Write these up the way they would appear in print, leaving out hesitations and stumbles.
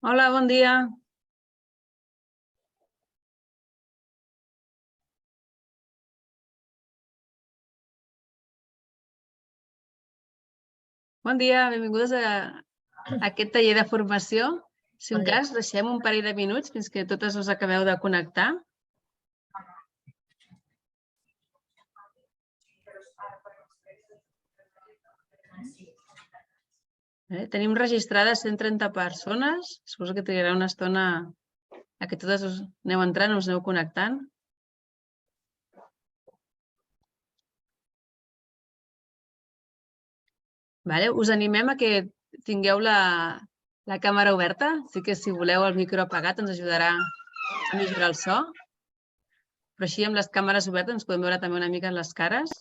Hola, bon dia. Bon dia, benvingudes a aquest taller de formació. Si un cas, deixem un parell de minuts fins que totes us acabeu de connectar. Tenim registrades 130 persones. Suposo que trigarà una estona a que totes us aneu entrant, us aneu connectant. Us animem a que tingueu la càmera oberta. Sí que si voleu el micro apagat ens ajudarà a millorar el so. Però així amb les càmeres obertes ens podem veure també una mica les cares.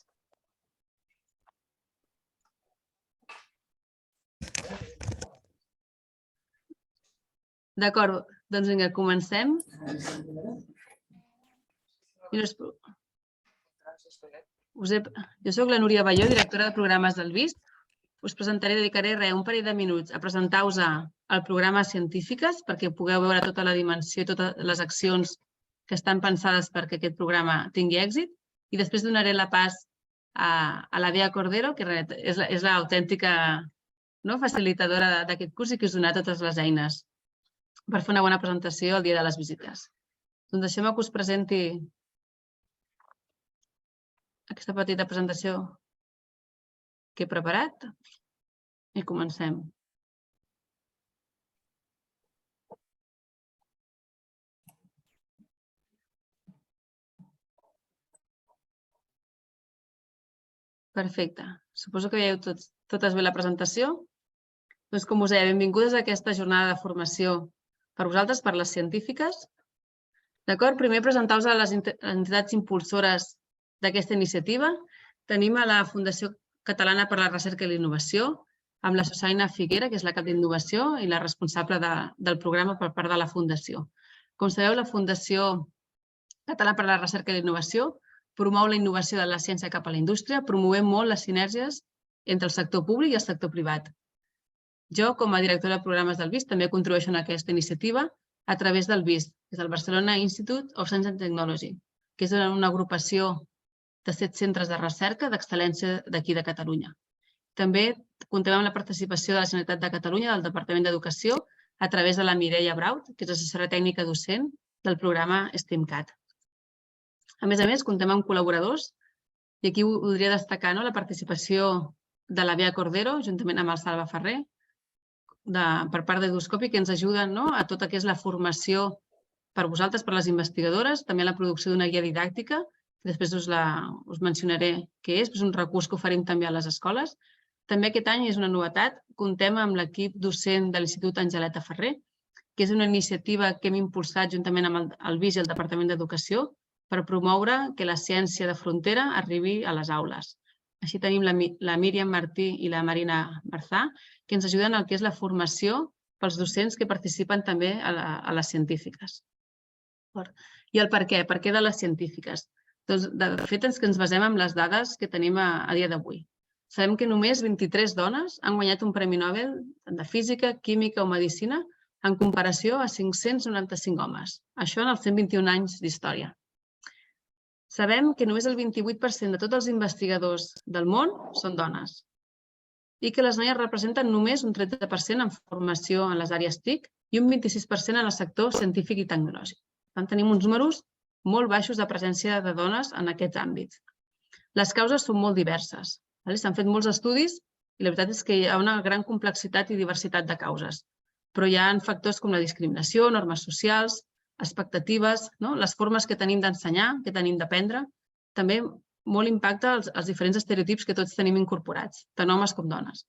D'acord, doncs vinga, comencem. Jo soc la Núria Balló, directora de programes del VIST. Us dedicaré un parell de minuts a presentar-vos el programa Científiques perquè pugueu veure tota la dimensió i totes les accions que estan pensades perquè aquest programa tingui èxit. I després donaré la pas a la Bea Cordero, que és l'autèntica facilitadora d'aquest curs i que us donarà totes les eines per fer una bona presentació el dia de les visites. Doncs deixeu-me que us presenti aquesta petita presentació que he preparat i comencem. Perfecte. Suposo que veieu totes bé la presentació. Doncs, com us deia, benvingudes a aquesta jornada de formació per vosaltres, per les científiques. D'acord? Primer presentar-vos a les entitats impulsores d'aquesta iniciativa. Tenim a la Fundació Catalana per la Recerca i la Innovació, amb la Susaina Figuera, que és la cap d'innovació i la responsable del programa per part de la Fundació. Com sabeu, la Fundació Catalana per la Recerca i la Innovació promou la innovació de la ciència cap a la indústria, promovent molt les sinergies entre el sector públic i el sector privat. Jo, com a directora de programes del VIST, també contribueixo en aquesta iniciativa a través del VIST, que és el Barcelona Institute of Science and Technology, que és una agrupació de 7 centres de recerca d'excel·lència d'aquí de Catalunya. També comptem amb la participació de la Generalitat de Catalunya, del Departament d'Educació, a través de la Mireia Braut, que és assessora tècnica docent del programa STEMcat. A més, comptem amb col·laboradors i aquí voldria destacar la participació de la Bea Cordero, juntament amb el Salva Ferrer, per part d'Eduscopi, que ens ajuden a tot el que és la formació per vosaltres, per les investigadores, també la producció d'una guia didàctica, que després us mencionaré què és un recurs que oferim també a les escoles. També aquest any és una novetat, comptem amb l'equip docent de l'Institut Angeleta Ferrer, que és una iniciativa que hem impulsat juntament amb el VIST i el Departament d'Educació per promoure que la ciència de frontera arribi a les aules. Així tenim la Míriam Martí i la Marina Marzà, que ens ajuden al que és la formació pels docents que participen també a les científiques. I el per què? Per què de les científiques? Doncs, de fet, és que ens basem en les dades que tenim a dia d'avui. Sabem que només 23 dones han guanyat un Premi Nobel de Física, Química o Medicina en comparació a 595 homes. Això en els 121 anys d'història. Sabem que només el 28% de tots els investigadors del món són dones i que les noies representen només un 30% en formació en les àrees TIC i un 26% en el sector científic i tecnològic. Per tant, tenim uns números molt baixos de presència de dones en aquests àmbits. Les causes són molt diverses. S'han fet molts estudis i la veritat és que hi ha una gran complexitat i diversitat de causes. Però hi ha factors com la discriminació, normes socials, expectatives, les formes que tenim d'ensenyar, que tenim d'aprendre, també molt impacta els diferents estereotips que tots tenim incorporats, tant homes com dones.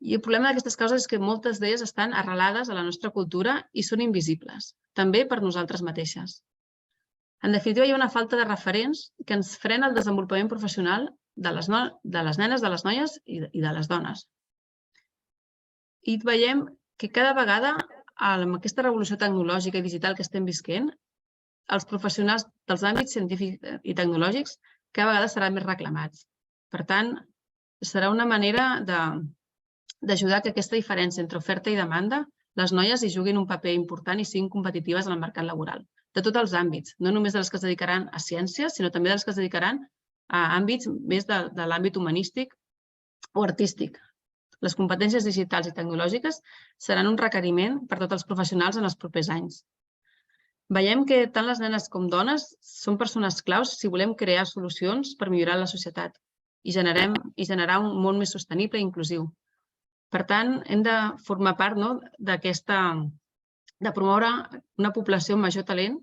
I el problema d'aquestes causes és que moltes d'elles estan arrelades a la nostra cultura i són invisibles, també per nosaltres mateixes. En definitiva, hi ha una falta de referents que ens frena el desenvolupament professional de les nenes, de les noies i de les dones. I veiem que cada vegada, amb aquesta revolució tecnològica i digital que estem visquent, els professionals dels àmbits científics i tecnològics cada vegada seran més reclamats. Per tant, serà una manera d'ajudar que aquesta diferència entre oferta i demanda les noies hi juguin un paper important i siguin competitives en el mercat laboral, de tots els àmbits, no només de les que es dedicaran a ciències, sinó també de les que es dedicaran a àmbits més de l'àmbit humanístic o artístic. Les competències digitals i tecnològiques seran un requeriment per a tots els professionals en els propers anys. Veiem que tant les nenes com dones són persones claus si volem crear solucions per millorar la societat i generar un món més sostenible i inclusiu. Per tant, hem de formar part de promoure una població amb major talent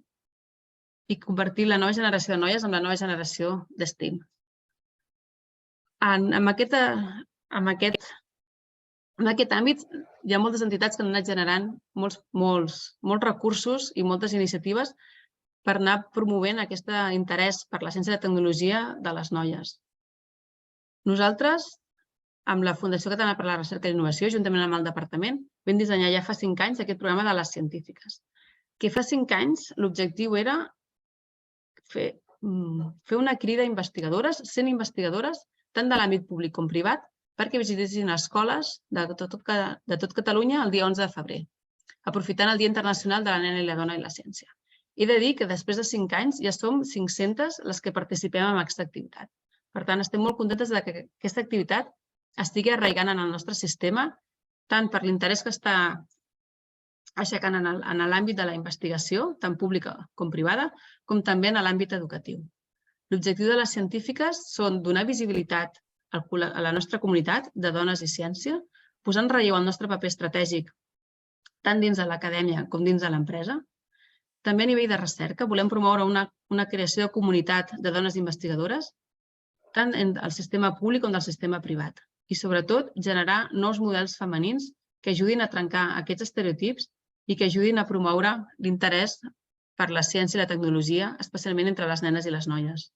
i convertir la nova generació de noies en la nova generació d'STEAM. En aquest àmbit hi ha moltes entitats que han anat generant molts recursos i moltes iniciatives per anar promovent aquest interès per la ciència i la tecnologia de les noies. Nosaltres, amb la Fundació Catalana per a la Recerca i l'Innovació, juntament amb el departament, vam dissenyar ja fa 5 anys aquest programa de les científiques, que fa 5 anys l'objectiu era fer una crida a investigadores, 100 investigadores, tant de l'àmbit públic com privat, perquè visitessin escoles de tot Catalunya el dia 11 de febrer, aprofitant el Dia Internacional de la Nena i la Dona i la Ciència. He de dir que després de 5 anys ja som 500 les que participem en aquesta activitat. Per tant, estem molt contentes que aquesta activitat estigui arraigant en el nostre sistema, tant per l'interès que està aixecant en l'àmbit de la investigació, tant pública com privada, com també en l'àmbit educatiu. L'objectiu de les científiques són donar visibilitat a la nostra comunitat de dones i ciència, posant en relleu el nostre paper estratègic tant dins de l'acadèmia com dins de l'empresa. També a nivell de recerca volem promoure una creació de comunitat de dones investigadores, tant del sistema públic com del sistema privat. I sobretot generar nous models femenins que ajudin a trencar aquests estereotips i que ajudin a promoure l'interès per la ciència i la tecnologia, especialment entre les nenes i les noies.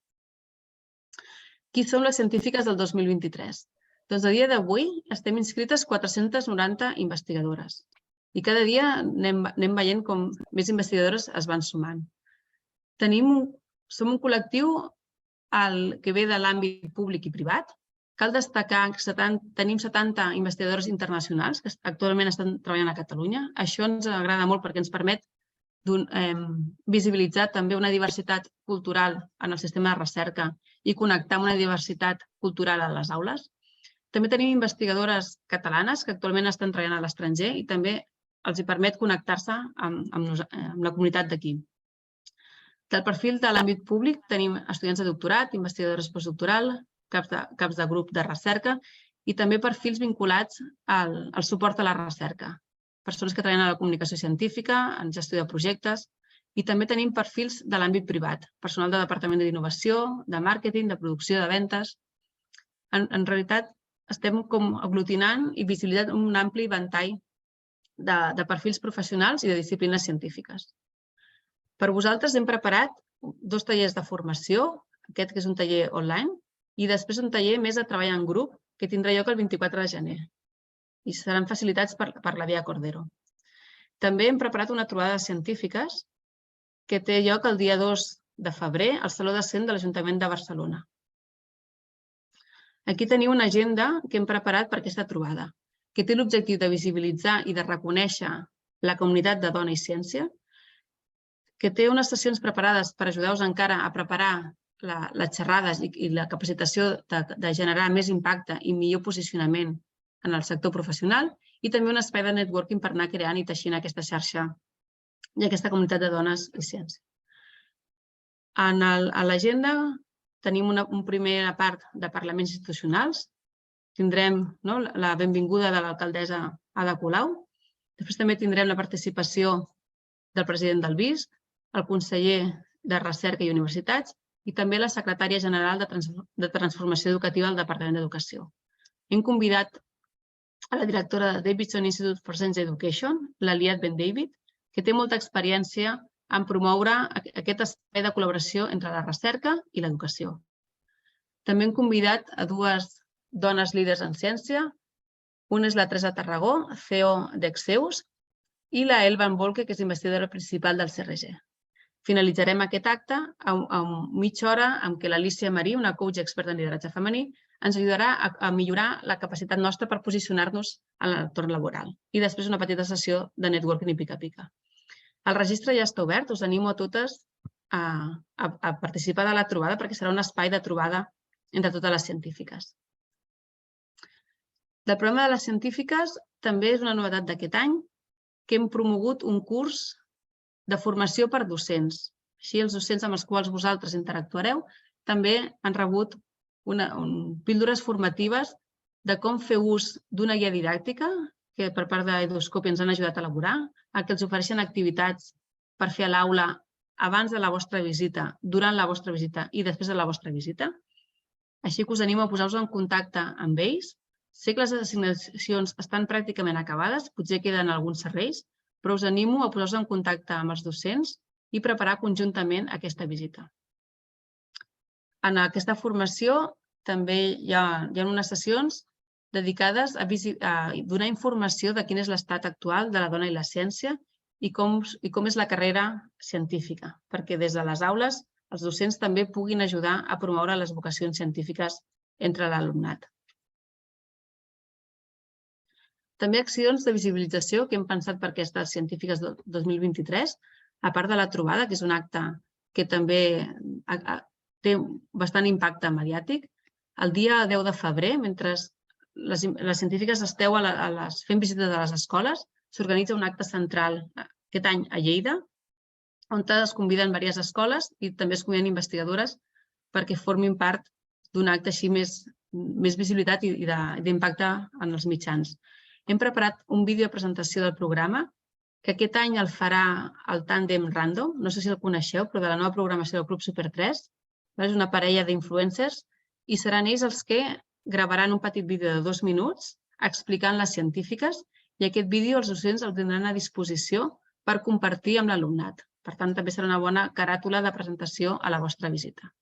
Qui són les científiques del 2023? Doncs a dia d'avui estem inscrites 490 investigadores i cada dia anem veient com més investigadores es van sumant. Som un col·lectiu que ve de l'àmbit públic i privat. Cal destacar que tenim 70 investigadores internacionals que actualment estan treballant a Catalunya. Això ens agrada molt perquè ens permet visibilitzar també una diversitat cultural en el sistema de recerca i connectar amb una diversitat cultural a les aules. També tenim investigadores catalanes que actualment estan treballant a l'estranger i també els permet connectar-se amb la comunitat d'aquí. Del perfil de l'àmbit públic tenim estudiants de doctorat, investigadores postdoctoral, caps de grup de recerca i també perfils vinculats al suport a la recerca. Persones que treballen a la comunicació científica, en gestió de projectes i també tenim perfils de l'àmbit privat, personal de departament d'innovació, de màrqueting, de producció, de ventes. En realitat estem com aglutinant i visibilitzant un ampli ventall de perfils professionals i de disciplines científiques. Per vosaltres hem preparat 2 tallers de formació, aquest que és un taller online, i després un taller més de treball en grup que tindrà lloc el 24 de gener i seran facilitats per la Via Cordero. També hem preparat una trobada de científiques que té lloc el dia 2 de febrer al Saló de Cent de l'Ajuntament de Barcelona. Aquí teniu una agenda que hem preparat per aquesta trobada, que té l'objectiu de visibilitzar i de reconèixer la comunitat de dona i ciència, que té unes sessions preparades per ajudar-vos encara a preparar les xerrades i la capacitació de generar més impacte i millor posicionament en el sector professional i també un espai de networking per anar creant i teixint aquesta xarxa i aquesta comunitat de dones i ciència. A l'agenda tenim una primera part de parlaments institucionals. Tindrem la benvinguda de l'alcaldessa Ada Colau. Després també tindrem la participació del president del BISC, el conseller de Recerca i Universitats i també la secretària general de Transformació Educativa del Departament d'Educació. Hem convidat a la directora de Davidson Institute for Science Education, la Liat Ben David, que té molta experiència en promoure aquest espai de col·laboració entre la recerca i l'educació. També hem convidat a 2 dones líders en ciència. Una és la Teresa Tarragó, CEO d'Exeus, i la Elba Volke, que és investigadora principal del CRG. Finalitzarem aquest acte amb mitja hora amb què l'Alícia Marí, una coach experta en lideratge femení, ens ajudarà a millorar la capacitat nostra per posicionar-nos en l'entorn laboral. I després una petita sessió de networking i pica-pica. El registre ja està obert, us animo a totes a participar de la trobada perquè serà un espai de trobada entre totes les científiques. Del programa de les científiques també és una novetat d'aquest any que hem promogut un curs de formació per docents. Així, els docents amb els quals vosaltres interactuareu també han rebut píldores formatives de com fer ús d'una guia didàctica que per part d'Eduscopi ens han ajudat a elaborar, que els ofereixen activitats per fer a l'aula abans de la vostra visita, durant la vostra visita i després de la vostra visita. Així que us animo a posar-vos en contacte amb ells. Sé que les assignacions estan pràcticament acabades, potser queden alguns serveis, però us animo a posar-vos en contacte amb els docents i preparar conjuntament aquesta visita. En aquesta formació també hi ha unes sessions dedicades a donar informació de quin és l'estat actual de la dona i la ciència i com és la carrera científica, perquè des de les aules els docents també puguin ajudar a promoure les vocacions científiques entre l'alumnat. També accions de visibilització que hem pensat per aquestes científiques 2023, a part de la trobada, que és un acte que també té bastant impacte mediàtic. El dia 10 de febrer, mentre les científiques esteu fent visites a les escoles, s'organitza un acte central aquest any a Lleida, on es conviden diverses escoles i també es conviden investigadores perquè formin part d'un acte així més visibilitat i d'impacte en els mitjans. Hem preparat un vídeo de presentació del programa, que aquest any el farà el Tàndem Random, no sé si el coneixeu, però de la nova programació del Club Super 3. És una parella d'influencers i seran ells els que gravaran un petit vídeo de 2 minuts explicant les científiques i aquest vídeo els docents el tindran a disposició per compartir amb l'alumnat. Per tant, també serà una bona caràtula de presentació a la vostra visita.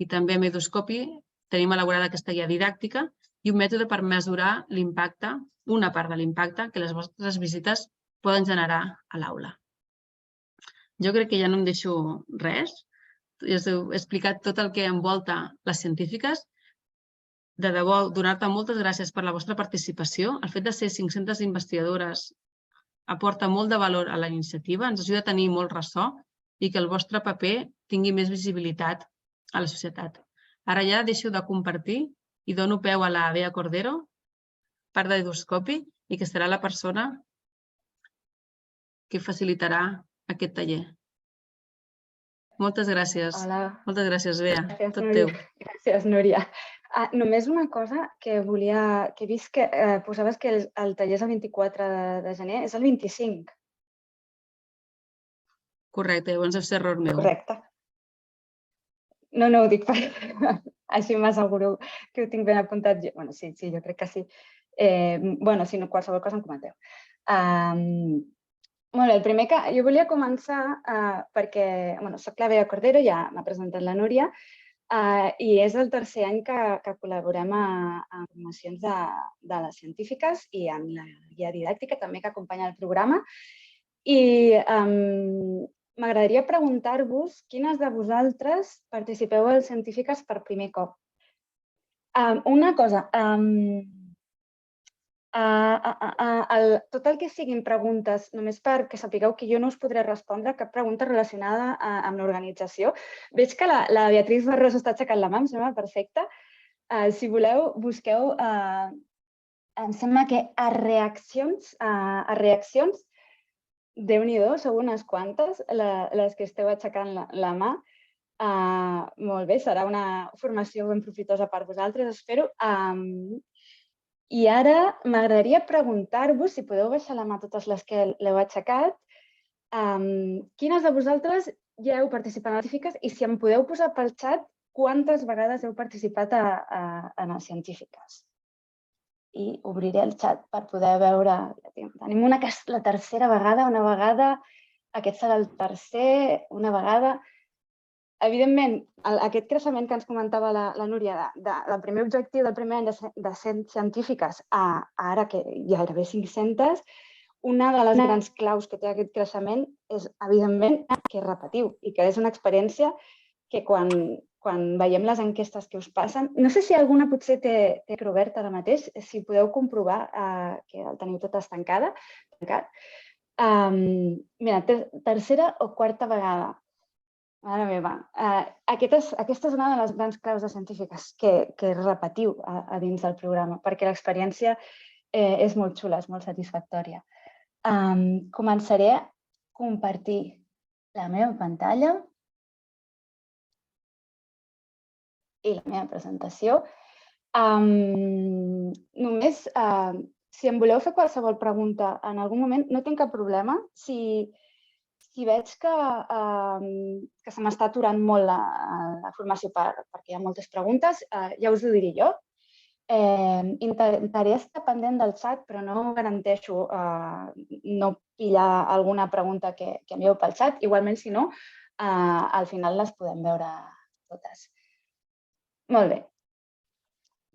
I també a Eduscopi tenim elaborada aquesta guia didàctica i un mètode per mesurar l'impacte, una part de l'impacte que les vostres visites poden generar a l'aula. Jo crec que ja no em deixo res. Us he explicat tot el que envolta les científiques. De debò, donar-te moltes gràcies per la vostra participació. El fet de ser 500 investigadores aporta molt de valor a la iniciativa, ens ajuda a tenir molt ressò i que el vostre paper tingui més visibilitat a la societat. Ara ja deixo de compartir i dono peu a la Bea Cordero, part d'Eduscopi, i que serà la persona que facilitarà aquest taller. Moltes gràcies. Hola. Moltes gràcies, Bea. Gràcies, Tot Núria. teu. Gràcies, Núria. Només una cosa que he vist que posaves que el taller és el 24 de gener, és el 25. Correcte, llavors deu ser error meu. Correcte. No, ho dic per... Així m'asseguro que ho tinc ben apuntat. Bueno, sí, jo crec que sí. Si no, qualsevol cosa em comenteu. Molt bé, el primer que jo volia començar perquè soc la Bea Cordero, ja m'ha presentat la Núria, i és el tercer any que col·laborem en formacions de les científiques i amb la guia didàctica també que acompanya el programa. I m'agradaria preguntar-vos quines de vosaltres participeu a les científiques per primer cop. Una cosa, tot el que siguin preguntes, només perquè sapigueu que jo no us podré respondre cap pregunta relacionada amb l'organització. Veig que la Beatriz Barros està aixecant la mà, em sembla perfecte. Si voleu, busqueu, em sembla que a reaccions, Déu-n'hi-do, sou unes quantes les que esteu aixecant la mà. Molt bé, serà una formació ben profitosa per vosaltres, espero. I ara m'agradaria preguntar-vos, si podeu baixar la mà totes les que l'heu aixecat, quines de vosaltres ja heu participat en les científiques i si em podeu posar pel xat quantes vegades heu participat en les científiques. I obriré el xat per poder veure. Tenim una que és la tercera vegada, una vegada, aquest serà el tercer, una vegada. Evidentment, aquest creixement que ens comentava la Núria, del primer objectiu del primer any de 100 científiques a ara que hi ha gairebé 500, una de les grans claus que té aquest creixement és, evidentment, que és repetiu i que és una experiència que quan veiem les enquestes que us passen, no sé si alguna potser té obert ara mateix, si podeu comprovar que el teniu tot tancat. Mira, tercera o quarta vegada. Mare meva. Aquesta és una de les grans causes científiques que repetiu a dins del programa, perquè l'experiència és molt xula, és molt satisfactòria. Començaré a compartir la meva pantalla i la meva presentació. Només, si em voleu fer qualsevol pregunta en algun moment, no tinc cap problema. Si veig que se m'està aturant molt la formació perquè hi ha moltes preguntes, ja us ho diré jo. Intentaré estar pendent del xat, però no garanteixo no pillar alguna pregunta que envieu pel xat. Igualment, si no, al final les podem veure totes. Molt bé.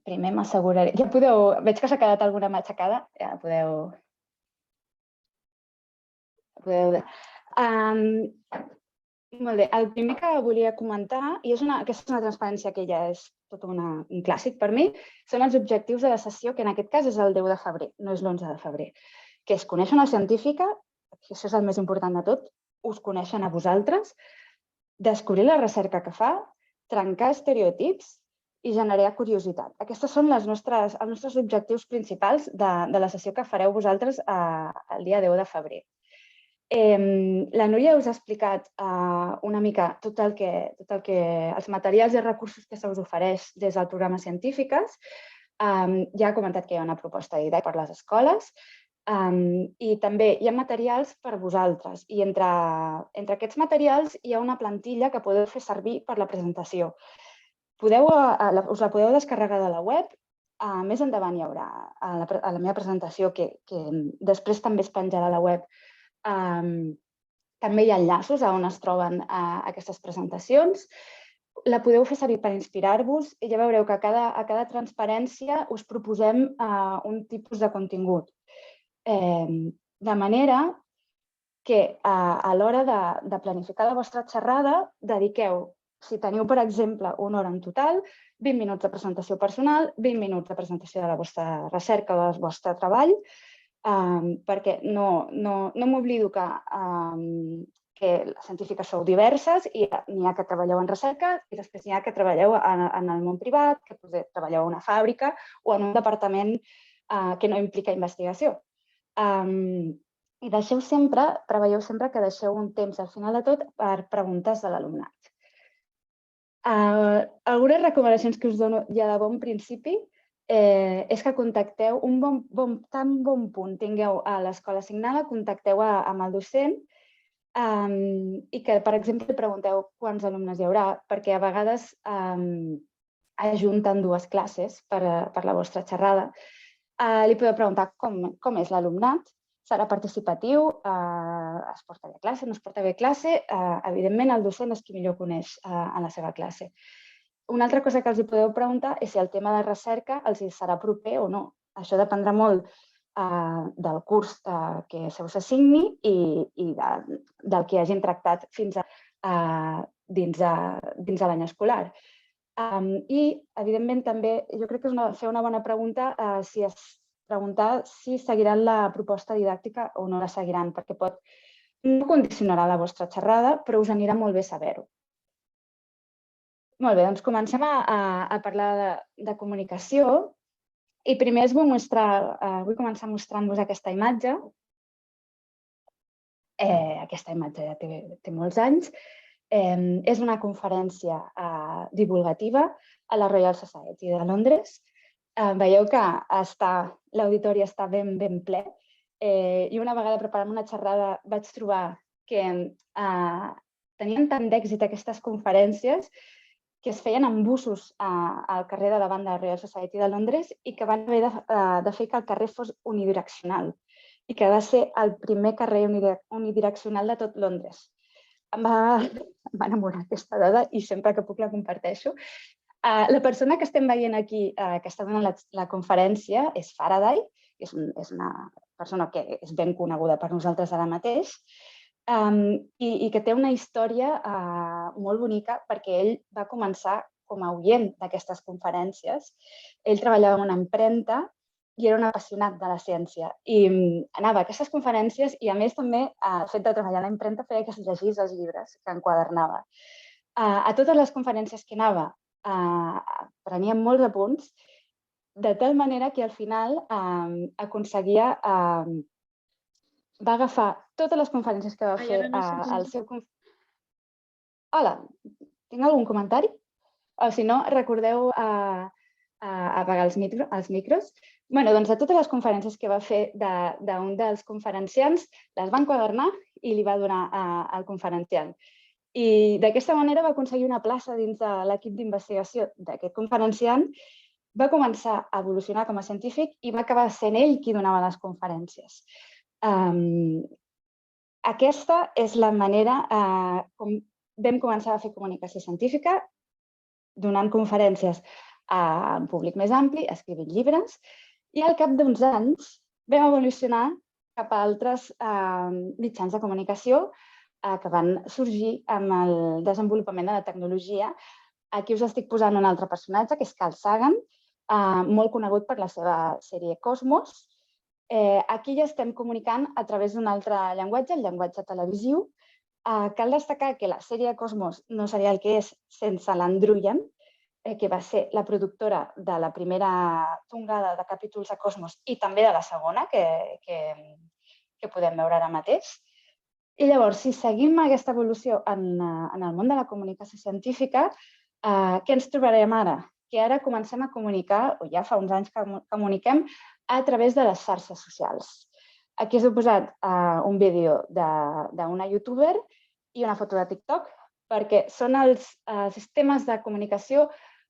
Primer m'asseguraré. Ja podeu... Veig que s'ha quedat alguna matxacada. Ja podeu... Molt bé. El primer que volia comentar, i aquesta és una transparència que ja és tot un clàssic per mi, són els objectius de la sessió, que en aquest cas és el 10 de febrer, no és l'11 de febrer, que és conèixer una científica, que això és el més important de tot, us coneixen a vosaltres, descobrir la recerca que fa, trencar estereotips i generar curiositat. Aquests són els nostres objectius principals de la sessió que fareu vosaltres el dia 10 de febrer. La Núria us ha explicat una mica tot el que els materials i recursos que se us ofereix des del programa Científiques. Ja ha comentat que hi ha una proposta didàctica per a les escoles i també hi ha materials per a vosaltres. I entre aquests materials hi ha una plantilla que podeu fer servir per la presentació. Us la podeu descarregar de la web. Més endavant hi haurà a la meva presentació, que després també es penjarà a la web. També hi ha enllaços on es troben aquestes presentacions. La podeu fer servir per inspirar-vos i ja veureu que a cada transparència us proposem un tipus de contingut. De manera que a l'hora de planificar la vostra xerrada dediqueu, si teniu, per exemple, una hora en total, 20 minuts de presentació personal, 20 minuts de presentació de la vostra recerca o del vostre treball, perquè no m'oblido que les científiques sou diverses i n'hi ha que treballeu en recerca i després n'hi ha que treballeu en el món privat, que potser treballeu a una fàbrica o en un departament que no implica investigació. I preveieu sempre que deixeu un temps al final de tot per preguntes de l'alumnat. Algunes recomanacions que us dono ja de bon principi és que contacteu, tan bon punt tingueu a l'escola assignada, contacteu amb el docent i que, per exemple, pregunteu quants alumnes hi haurà, perquè a vegades ajunten dues classes per la vostra xerrada. Li podeu preguntar com és l'alumnat, serà participatiu, es porta bé classe, no es porta bé classe. Evidentment, el docent és qui millor coneix a la seva classe. Una altra cosa que els podeu preguntar és si el tema de recerca els serà proper o no. Això dependrà molt del curs que se us assigni i del que hagin tractat fins dins de l'any escolar. I, evidentment, també jo crec que és fer una bona pregunta preguntar si seguiran la proposta didàctica o no la seguiran, perquè no condicionarà la vostra xerrada, però us anirà molt bé saber-ho. Molt bé, doncs comencem a parlar de comunicació i primer vull començar mostrant-vos aquesta imatge. Aquesta imatge ja té molts anys. És una conferència divulgativa a la Royal Society de Londres. Veieu que l'auditori està ben ple i una vegada preparant una xerrada vaig trobar que tenien tant d'èxit aquestes conferències que es feien en busos al carrer de davant de la Royal Society de Londres i que van haver de fer que el carrer fos unidireccional i que va ser el primer carrer unidireccional de tot Londres. Em va enamorar aquesta dada i sempre que puc la comparteixo. La persona que estem veient aquí, que està donant la conferència, és Faraday, és una persona que és ben coneguda per nosaltres ara mateix. i que té una història molt bonica perquè ell va començar com a oient d'aquestes conferències. Ell treballava en una impremta i era un apassionat de la ciència. I anava a aquestes conferències i, a més, també, el fet de treballar a la impremta feia que es llegís els llibres que enquadernava. A totes les conferències que anava prenia molts apunts, de tal manera que al final aconseguia... Va agafar totes les conferències que va fer al seu... Hola, tinc algun comentari? O si no, recordeu apagar els micros. Bé, doncs a totes les conferències que va fer d'un dels conferenciants les va enquadernar i li va donar al conferenciant. I d'aquesta manera va aconseguir una plaça dins de l'equip d'investigació d'aquest conferenciant, va començar a evolucionar com a científic i va acabar sent ell qui donava les conferències. Aquesta és la manera com vam començar a fer comunicació científica, donant conferències a un públic més ampli, escrivint llibres, i al cap d'uns anys vam evolucionar cap a altres mitjans de comunicació que van sorgir amb el desenvolupament de la tecnologia. Aquí us estic posant un altre personatge, que és Carl Sagan, molt conegut per la seva sèrie Cosmos. Aquí ja estem comunicant a través d'un altre llenguatge, el llenguatge televisiu. Cal destacar que la sèrie Cosmos no seria el que és sense l'Andruyan, que va ser la productora de la primera tongada de capítols de Cosmos i també de la segona, que podem veure ara mateix. I llavors, si seguim aquesta evolució en el món de la comunicació científica, què ens trobarem ara? Que ara comencem a comunicar, o ja fa uns anys que comuniquem, a través de les xarxes socials. Aquí us he posat un vídeo d'una youtuber i una foto de TikTok, perquè són els sistemes de comunicació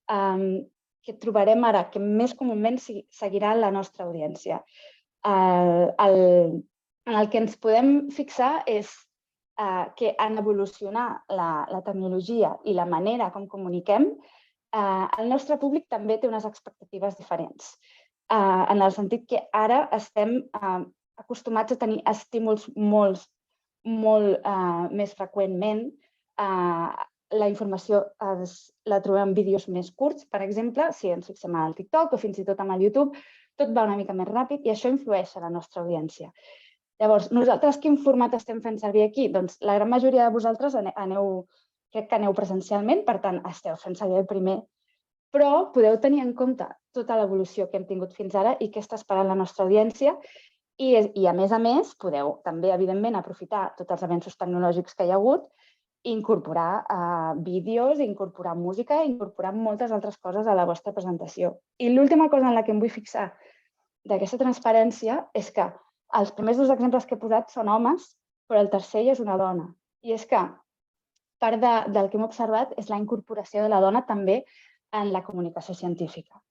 que trobarem ara, que més comúment seguirà la nostra audiència. En el que ens podem fixar és que en evolucionar la tecnologia i la manera com comuniquem, el nostre públic també té unes expectatives diferents, en el sentit que ara estem acostumats a tenir estímuls molt més freqüentment. La informació la trobem en vídeos més curts, per exemple, si ens fixem al TikTok o fins i tot amb el YouTube, tot va una mica més ràpid i això influeix a la nostra audiència. Llavors, nosaltres quin format estem fent servir aquí? Doncs la gran majoria de vosaltres crec que aneu presencialment, per tant, esteu fent servir el primer, però podeu tenir en compte tota l'evolució que hem tingut fins ara i què està esperant la nostra audiència i, a més, podeu també, evidentment, aprofitar tots els avenços tecnològics que hi ha hagut, incorporar vídeos, incorporar música, incorporar moltes altres coses a la vostra presentació. I l'última cosa en la que em vull fixar d'aquesta transparència és que els primers dos exemples que he posat són homes, però el tercer ja és una dona. I és que part del que hem observat és la incorporació de la dona també en la comunicació científica.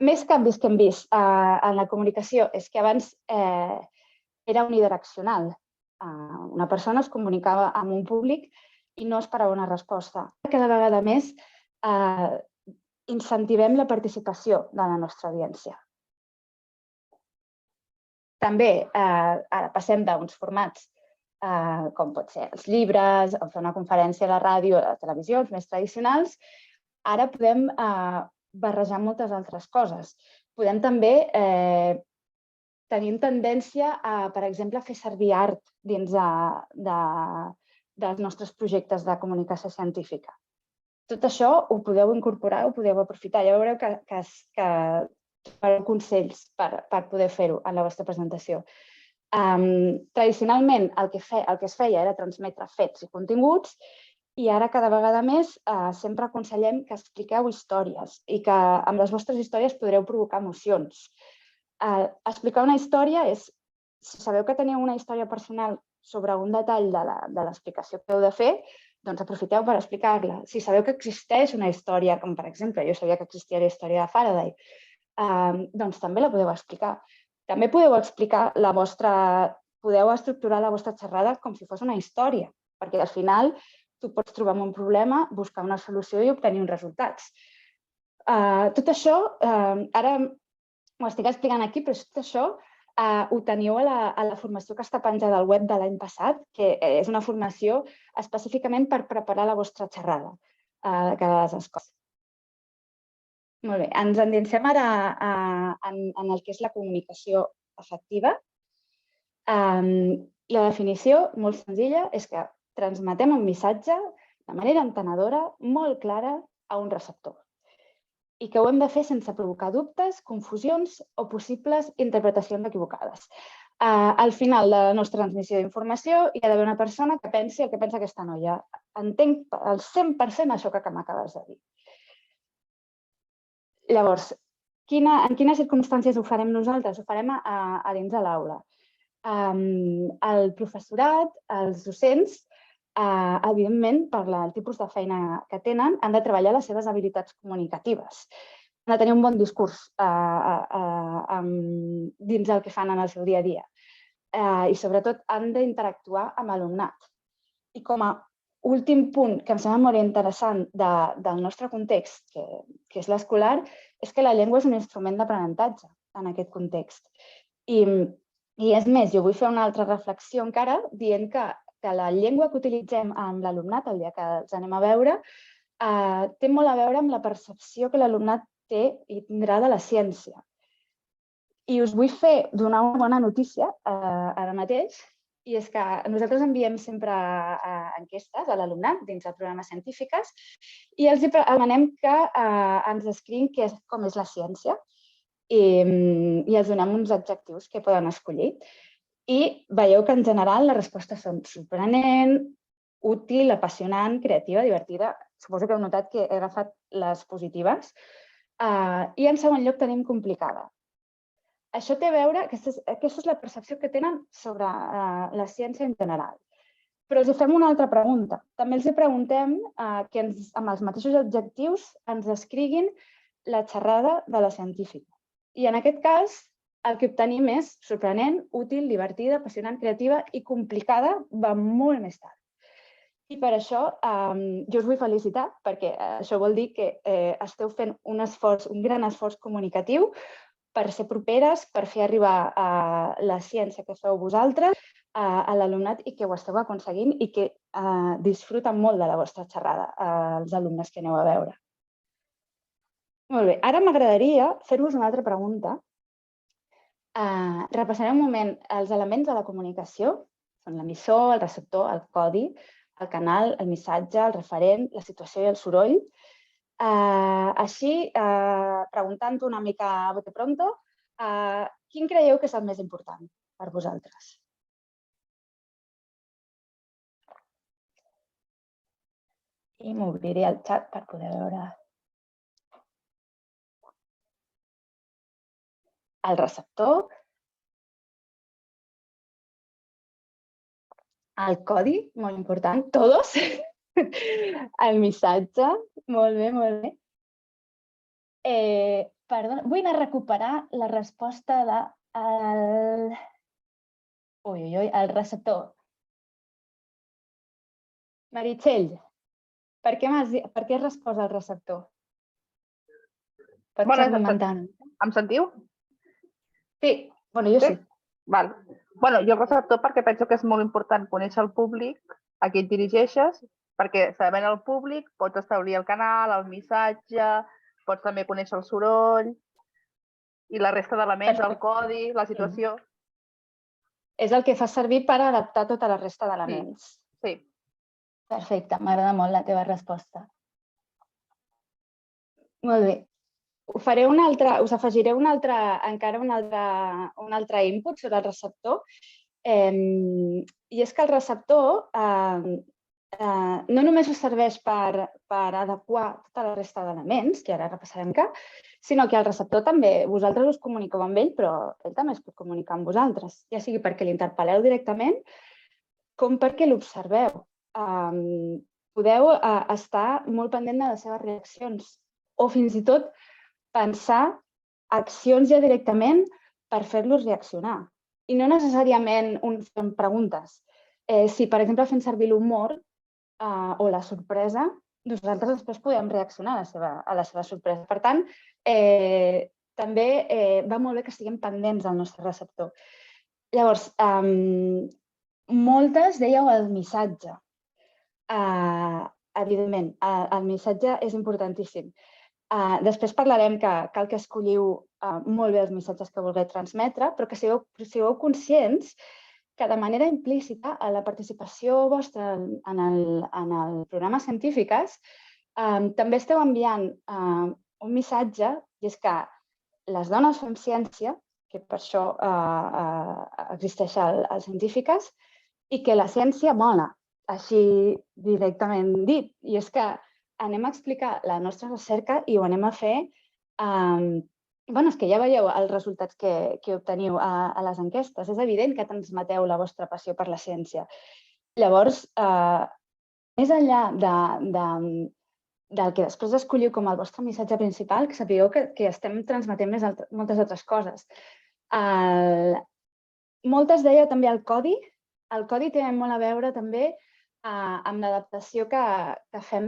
Més canvis que hem vist en la comunicació és que abans era unidireccional. Una persona es comunicava amb un públic i no esperava una resposta. Cada vegada més incentivem la participació de la nostra audiència. També ara passem d'uns formats com pot ser els llibres, o fer una conferència a la ràdio, a la televisió, els més tradicionals. Ara podem barrejar moltes altres coses. Podem també tenir tendència a, per exemple, fer servir art dins dels nostres projectes de comunicació científica. Tot això ho podeu incorporar, ho podeu aprofitar. Ja veureu que trobareu consells per poder fer-ho en la vostra presentació. Tradicionalment, el que es feia era transmetre fets i continguts i ara cada vegada més sempre aconsellem que expliqueu històries i que amb les vostres històries podreu provocar emocions. Explicar una història és, si sabeu que teniu una història personal sobre un detall de l'explicació que heu de fer, doncs aprofiteu per explicar-la. Si sabeu que existeix una història, com per exemple, jo sabia que existia la història de Faraday, doncs també la podeu explicar. També podeu podeu estructurar la vostra xerrada com si fos una història, perquè al final tu pots trobar un problema, buscar una solució i obtenir uns resultats. Tot això, ara ho estic explicant aquí, però tot això ho teniu a la formació que està penjada al web de l'any passat, que és una formació específicament per preparar la vostra xerrada de cara a les escoles. Molt bé, ens endinsem ara en el que és la comunicació efectiva. La definició, molt senzilla, és que transmetem un missatge de manera entenedora, molt clara, a un receptor. I que ho hem de fer sense provocar dubtes, confusions o possibles interpretacions equivocades. Al final de la nostra transmissió d'informació hi ha d'haver una persona que pensi el que pensa aquesta noia. Entenc al 100% això que m'acabes de dir. Llavors, en quines circumstàncies ho farem nosaltres? Ho farem a dins de l'aula. El professorat, els docents, evidentment, per el tipus de feina que tenen, han de treballar les seves habilitats comunicatives. Han de tenir un bon discurs dins el que fan en el seu dia a dia. I, sobretot, han d'interactuar amb l'alumnat. I com a últim punt que em sembla molt interessant del nostre context, que és l'escolar, és que la llengua és un instrument d'aprenentatge en aquest context. I és més, jo vull fer una altra reflexió encara, dient que la llengua que utilitzem amb l'alumnat el dia que els anem a veure té molt a veure amb la percepció que l'alumnat té i tindrà de la ciència. I us vull donar una bona notícia ara mateix, i és que nosaltres enviem sempre enquestes a l'alumnat dins de programes científics i els demanem que ens escriguin com és la ciència i els donem uns adjectius que poden escollir. I veieu que en general les respostes són sorprenent, útil, apassionant, creativa, divertida. Suposo que heu notat que he agafat les positives. I en segon lloc tenim complicada. Això té a veure, aquesta és la percepció que tenen sobre la ciència en general. Però els fem una altra pregunta. També els preguntem que amb els mateixos adjectius ens escriguin la xerrada de la científica. I en aquest cas, el que obtenim és sorprenent, útil, divertida, apassionant, creativa i complicada va molt més tard. I per això jo us vull felicitar, perquè això vol dir que esteu fent un gran esforç comunicatiu per ser properes, per fer arribar la ciència que feu vosaltres a l'alumnat i que ho esteu aconseguint i que disfruten molt de la vostra xerrada els alumnes que aneu a veure. Molt bé, ara m'agradaria fer-vos una altra pregunta. Repassarem un moment els elements de la comunicació, són l'emissor, el receptor, el codi, el canal, el missatge, el referent, la situació i el soroll. Així, preguntant una mica a bote pronto, quin creieu que és el més important per vosaltres? I m'obriré el xat per poder veure. El receptor, el codi, molt important, tots, el missatge, molt bé, molt bé. Perdona, vull anar a recuperar la resposta del receptor. Meritxell, per què has respost al receptor? Pots argumentar. Em sentiu? Sí, jo sí. Jo el receptor perquè penso que és molt important conèixer el públic a qui et dirigeixes, perquè sabent el públic pots establir el canal, el missatge, pots també conèixer el soroll i la resta d'elements, el codi, la situació. És el que fas servir per adaptar tota la resta d'elements. Sí. Perfecte, m'agrada molt la teva resposta. Molt bé. Us afegiré encara un altre input sobre el receptor. I és que el receptor no només us serveix per adequar tota la resta d'elements, que ara repassarem sinó que el receptor també, vosaltres us comuniqueu amb ell, però ell també es pot comunicar amb vosaltres, ja sigui perquè l'interpel·leu directament com perquè l'observeu. Podeu estar molt pendent de les seves reaccions o fins i tot pensar accions ja directament per fer-los reaccionar. I no necessàriament fent preguntes. Si, per exemple, fent servir l'humor o la sorpresa, nosaltres després podem reaccionar a la seva sorpresa. Per tant, també va molt bé que estiguem pendents del nostre receptor. Llavors, moltes dèieu el missatge. Evidentment, el missatge és importantíssim. Després parlarem que cal que escolliu molt bé els missatges que vulgueu transmetre, però que sigueu conscients que de manera implícita a la participació vostra en el programa Científiques també esteu enviant un missatge, i és que les dones fem ciència, que per això existeix el Científiques, i que la ciència mola, així directament dit. I és que anem a explicar la nostra recerca i ho anem a fer. És que ja veieu els resultats que obteniu a les enquestes. És evident que transmeteu la vostra passió per la ciència. Llavors, més enllà del que després escolliu com el vostre missatge principal, que sapigueu que estem transmetent moltes altres coses. Moltes dèieu també el codi. El codi té molt a veure també amb l'adaptació que fem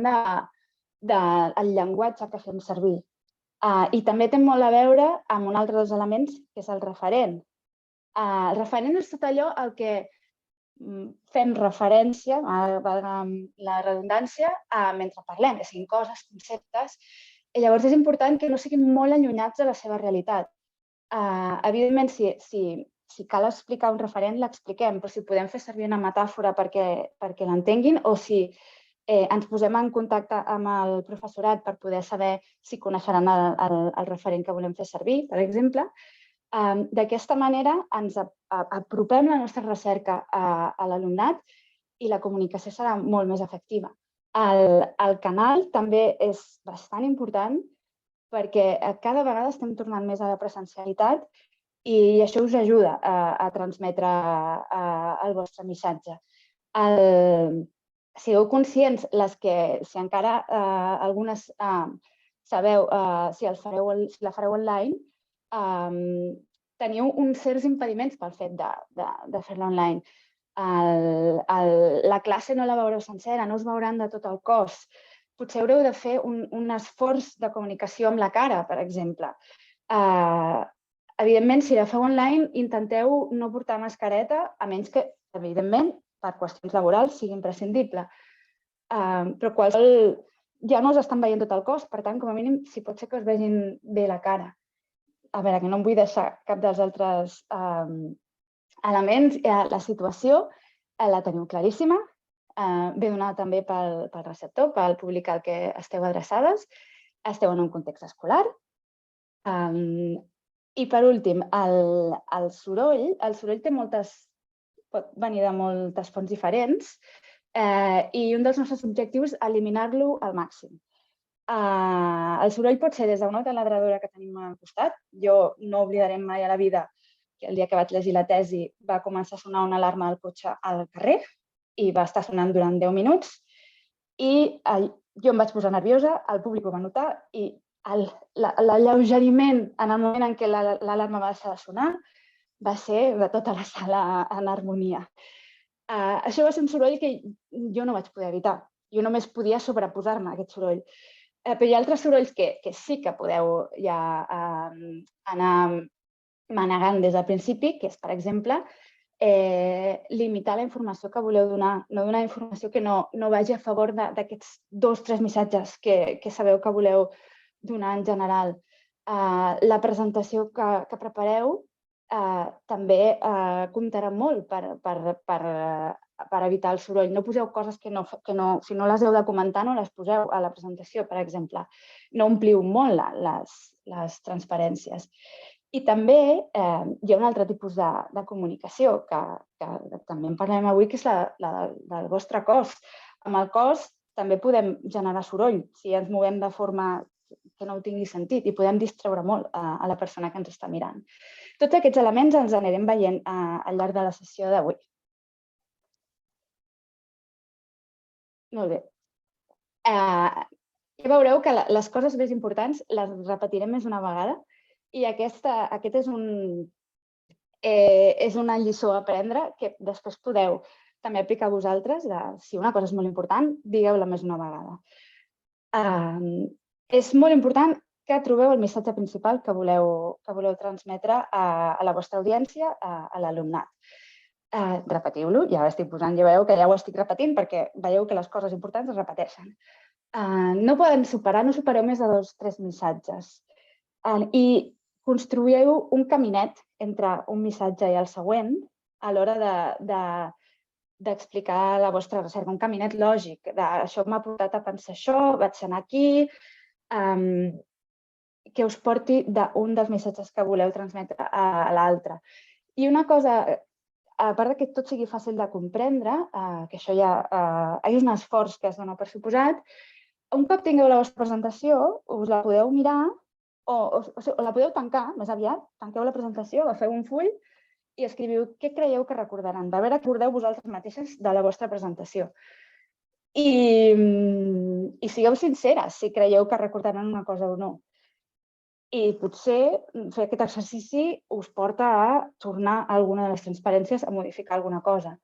del llenguatge que fem servir. I també té molt a veure amb un altre dels elements, que és el referent. El referent és tot allò al que fem referència, valga la redundància, mentre parlem, que siguin coses, conceptes. I llavors és important que no siguin molt allunyats de la seva realitat. Evidentment, si cal explicar un referent, l'expliquem, però si podem fer servir una metàfora perquè l'entenguin, o si ens posem en contacte amb el professorat per poder saber si coneixeran el referent que volem fer servir, per exemple. D'aquesta manera ens apropem la nostra recerca a l'alumnat i la comunicació serà molt més efectiva. El canal també és bastant important perquè cada vegada estem tornant més a la presencialitat i això us ajuda a transmetre el vostre missatge. Sigueu conscients, si encara algunes sabeu si la fareu online, teniu uns certs impediments pel fet de fer-la online. La classe no la veureu sencera, no us veuran de tot el cos. Potser haureu de fer un esforç de comunicació amb la cara, per exemple. Evidentment, si la feu online, intenteu no portar mascareta, a menys que, evidentment, per qüestions laborals sigui imprescindible. Però qualsevol ja no us estan veient tot el cos, per tant, com a mínim, si pot ser que us vegin bé la cara. A veure, que no em vull deixar cap dels altres elements. La situació la teniu claríssima, ve donada també pel receptor, pel públic al que esteu adreçades, esteu en un context escolar. I per últim, el soroll pot venir de moltes fonts diferents i un dels nostres objectius és eliminar-lo al màxim. El soroll pot ser des d'una taladradora que tenim al costat. Jo no oblidaré mai a la vida que el dia que vaig llegir la tesi va començar a sonar una alarma del cotxe al carrer i va estar sonant durant 10 minuts i jo em vaig posar nerviosa, el públic ho va notar i l'alleugeriment en el moment en què l'alarma va deixar de sonar va ser de tota la sala en harmonia. Això va ser un soroll que jo no vaig poder evitar. Jo només podia sobreposar-me a aquest soroll. Però hi ha altres sorolls que sí que podeu ja anar manegant des del principi, que és, per exemple, limitar la informació que voleu donar, no donar informació que no vagi a favor d'aquests 2 o 3 missatges que sabeu que voleu donar en general. La presentació que prepareu també comptarà molt per evitar el soroll. No poseu coses que si no les heu de comentar no les poseu a la presentació, per exemple. No ompliu molt les transparències. I també hi ha un altre tipus de comunicació que també en parlarem avui, que és la del vostre cos. Amb el cos també podem generar soroll si ens movem de forma que no ho tingui sentit i podem distreure molt a la persona que ens està mirant. Tots aquests elements els anirem veient al llarg de la sessió d'avui. Molt bé. Ja veureu que les coses més importants les repetirem més d'una vegada i aquest és una lliçó a aprendre que després podeu també aplicar a vosaltres. Si una cosa és molt important, digueu-la més d'una vegada. És molt important que trobeu el missatge principal que voleu transmetre a la vostra audiència, a l'alumnat. Repetiu-lo, ja estic posant, ja veieu que ja ho estic repetint perquè veieu que les coses importants es repeteixen. No supereu més de 2 o 3 missatges i construïu un caminet entre un missatge i el següent a l'hora d'explicar la vostra recerca, un caminet lògic. Això m'ha portat a pensar això, vaig anar aquí, que us porti d'un dels missatges que voleu transmetre a l'altre. I una cosa, a part que tot sigui fàcil de comprendre, que això ja és un esforç que es dona per suposat, un cop tingueu la vostra presentació, us la podeu mirar o la podeu tancar, més aviat, tanqueu la presentació, agafeu un full i escriviu què creieu que recordaran. De veure, recordeu vosaltres mateixes de la vostra presentació. I sigueu sinceres si creieu que recordaran una cosa o no. I potser fer aquest exercici us porta a tornar a alguna de les transparències, a modificar alguna cosa.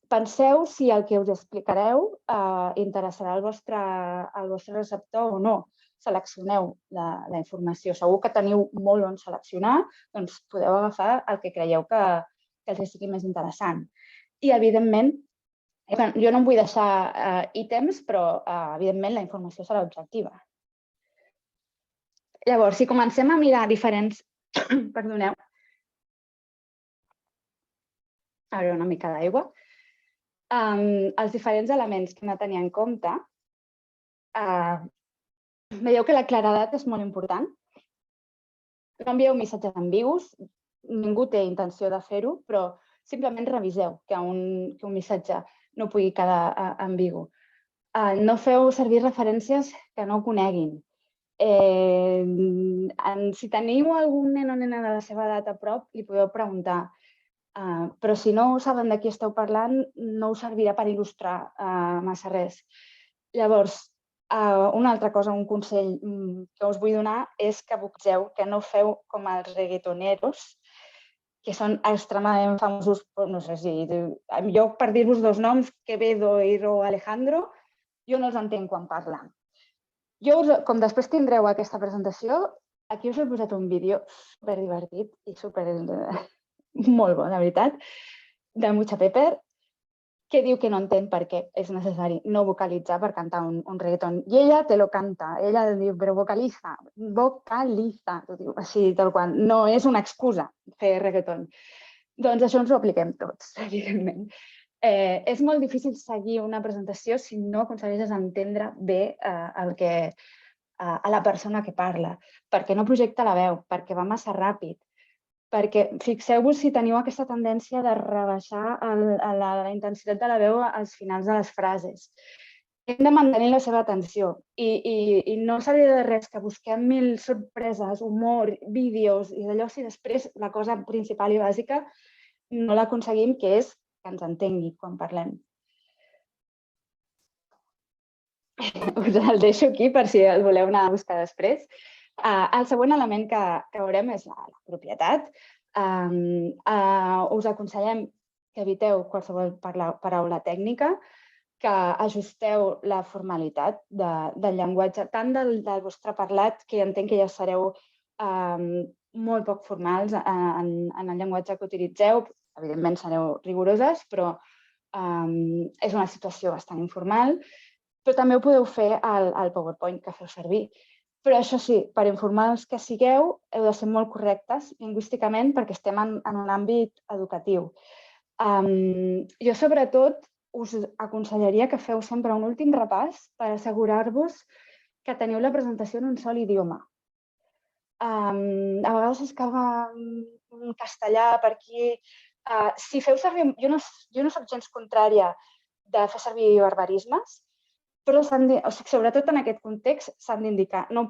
Penseu si el que us explicareu interessarà al vostre receptor o no. Seleccioneu la informació. Segur que teniu molt on seleccionar, doncs podeu agafar el que creieu que els sigui més interessant. I, evidentment, jo no em vull deixar ítems, però, evidentment, la informació serà objectiva. Llavors, si comencem a mirar diferents... Perdoneu. A veure, una mica d'aigua. Els diferents elements que hem de tenir en compte. Veieu que la claredat és molt important. No envieu missatges ambigus, ningú té intenció de fer-ho, però simplement reviseu que un missatge no pugui quedar ambigu. No feu servir referències que no coneguin. Si teniu algun nen o nena de la seva edat a prop, li podeu preguntar. Però si no saben de qui esteu parlant, no us servirà per il·lustrar massa res. Llavors, una altra cosa, un consell que us vull donar és que boxeu, que no feu com els reggaetoneros, que són extremadament famosos, no sé si... Jo, per dir-vos 2 noms, Quevedo i Alejandro, jo no els entenc quan parlen. Jo, com després tindreu aquesta presentació, aquí us he posat un vídeo superdivertit i molt bo, de veritat, de Mucha Pepper, que diu que no entén per què és necessari no vocalitzar per cantar un reggaeton. I ella te lo canta, ella diu, però vocaliza, així tal qual. No és una excusa fer reggaeton. Doncs això ens ho apliquem tots, evidentment. És molt difícil seguir una presentació si no aconsegueixes entendre bé a la persona que parla, perquè no projecta la veu, perquè va massa ràpid, perquè fixeu-vos si teniu aquesta tendència de rebaixar la intensitat de la veu als finals de les frases. Hem de mantenir la seva atenció i no s'hauria de res que busquem 1000 sorpreses, humor, vídeos i d'allò si després la cosa principal i bàsica no l'aconseguim, que és que ens entengui quan parlem. Us el deixo aquí per si el voleu anar a buscar després. El següent element que veurem és la propietat. Us aconsellem que eviteu qualsevol paraula tècnica, que ajusteu la formalitat del llenguatge, tant del vostre parlat, que entenc que ja sereu molt poc formals en el llenguatge que utilitzeu. Evidentment sereu rigoroses, però és una situació bastant informal. Però també ho podeu fer al PowerPoint que feu servir. Però això sí, per informar-vos que sigueu, heu de ser molt correctes lingüísticament perquè estem en un àmbit educatiu. Jo, sobretot, us aconsellaria que feu sempre un últim repàs per assegurar-vos que teniu la presentació en un sol idioma. A vegades es caga un castellà per aquí. Si feu servir... Jo no soc gens contrària de fer servir barbarismes, però sobretot en aquest context s'han d'indicar. No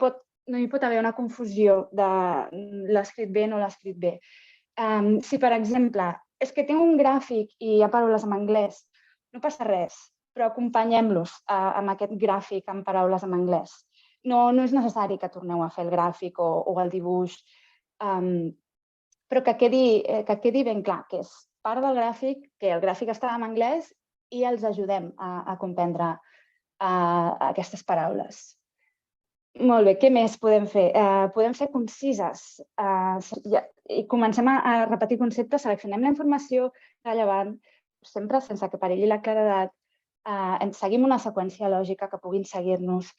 hi pot haver una confusió de l'escrit bé o no l'escrit bé. Si, per exemple, és que tinc un gràfic i hi ha paraules en anglès, no passa res, però acompanyem-los amb aquest gràfic amb paraules en anglès. No és necessari que torneu a fer el gràfic o el dibuix, però que quedi ben clar que és part del gràfic, que el gràfic està en anglès i els ajudem a comprendre aquestes paraules. Molt bé, què més podem fer? Podem ser concises i comencem a repetir conceptes, seleccionem la informació rellevant, sempre sense que perilli la claredat, seguim una seqüència lògica que puguin seguir-nos,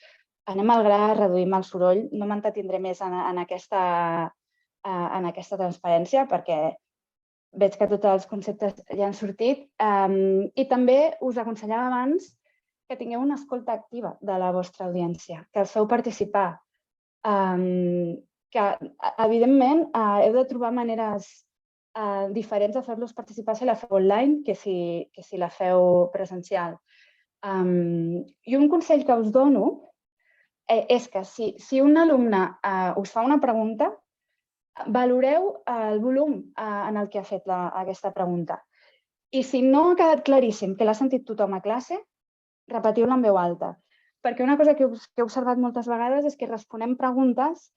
anem al gra, reduïm el soroll, no m'entretindré més en aquesta transparència perquè veig que tots els conceptes ja han sortit. I també us aconsellava abans que tingueu una escolta activa de la vostra audiència, que els feu participar, que, evidentment, heu de trobar maneres diferents de fer-los participar si la feu online que si la feu presencial. I un consell que us dono és que si un alumne us fa una pregunta, valoreu el volum en el que ha fet aquesta pregunta. I si no ha quedat claríssim que l'ha sentit tothom a classe, repetiu-la en veu alta. Perquè una cosa que he observat moltes vegades és que responem preguntes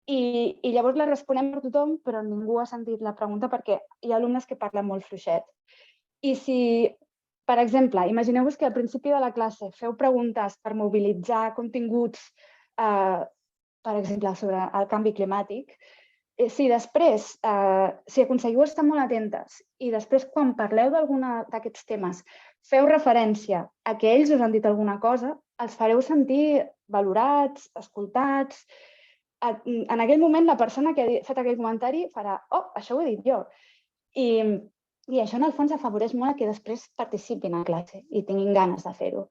i llavors la responem per tothom, però ningú ha sentit la pregunta perquè hi ha alumnes que parlen molt fluixet. I si, per exemple, imagineu-vos que al principi de la classe feu preguntes per mobilitzar continguts, per exemple, sobre el canvi climàtic, si després, si aconseguiu estar molt atentes i després quan parleu d'algun d'aquests temes feu referència a que ells us han dit alguna cosa, els fareu sentir valorats, escoltats. En aquell moment la persona que ha fet aquell comentari farà «Oh, això ho he dit jo». I això en el fons afavoreix molt que després participin a classe i tinguin ganes de fer-ho.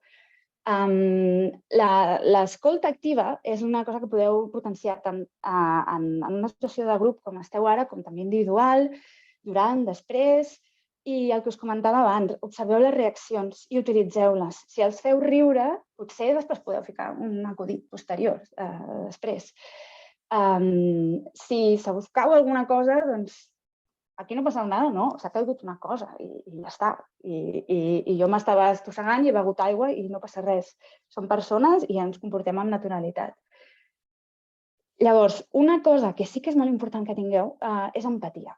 L'escolta activa és una cosa que podeu potenciar tant en una situació de grup com esteu ara, com també individual, durant, després, i el que us comentava abans, observeu les reaccions i utilitzeu-les. Si els feu riure, potser després podeu ficar un acudit posterior després. Si se us cau alguna cosa, doncs aquí no passa nada, no? S'ha caigut una cosa i ja està. I jo m'estava estossegant i he begut aigua i no passa res. Som persones i ens comportem amb naturalitat. Llavors, una cosa que sí que és molt important que tingueu és empatia.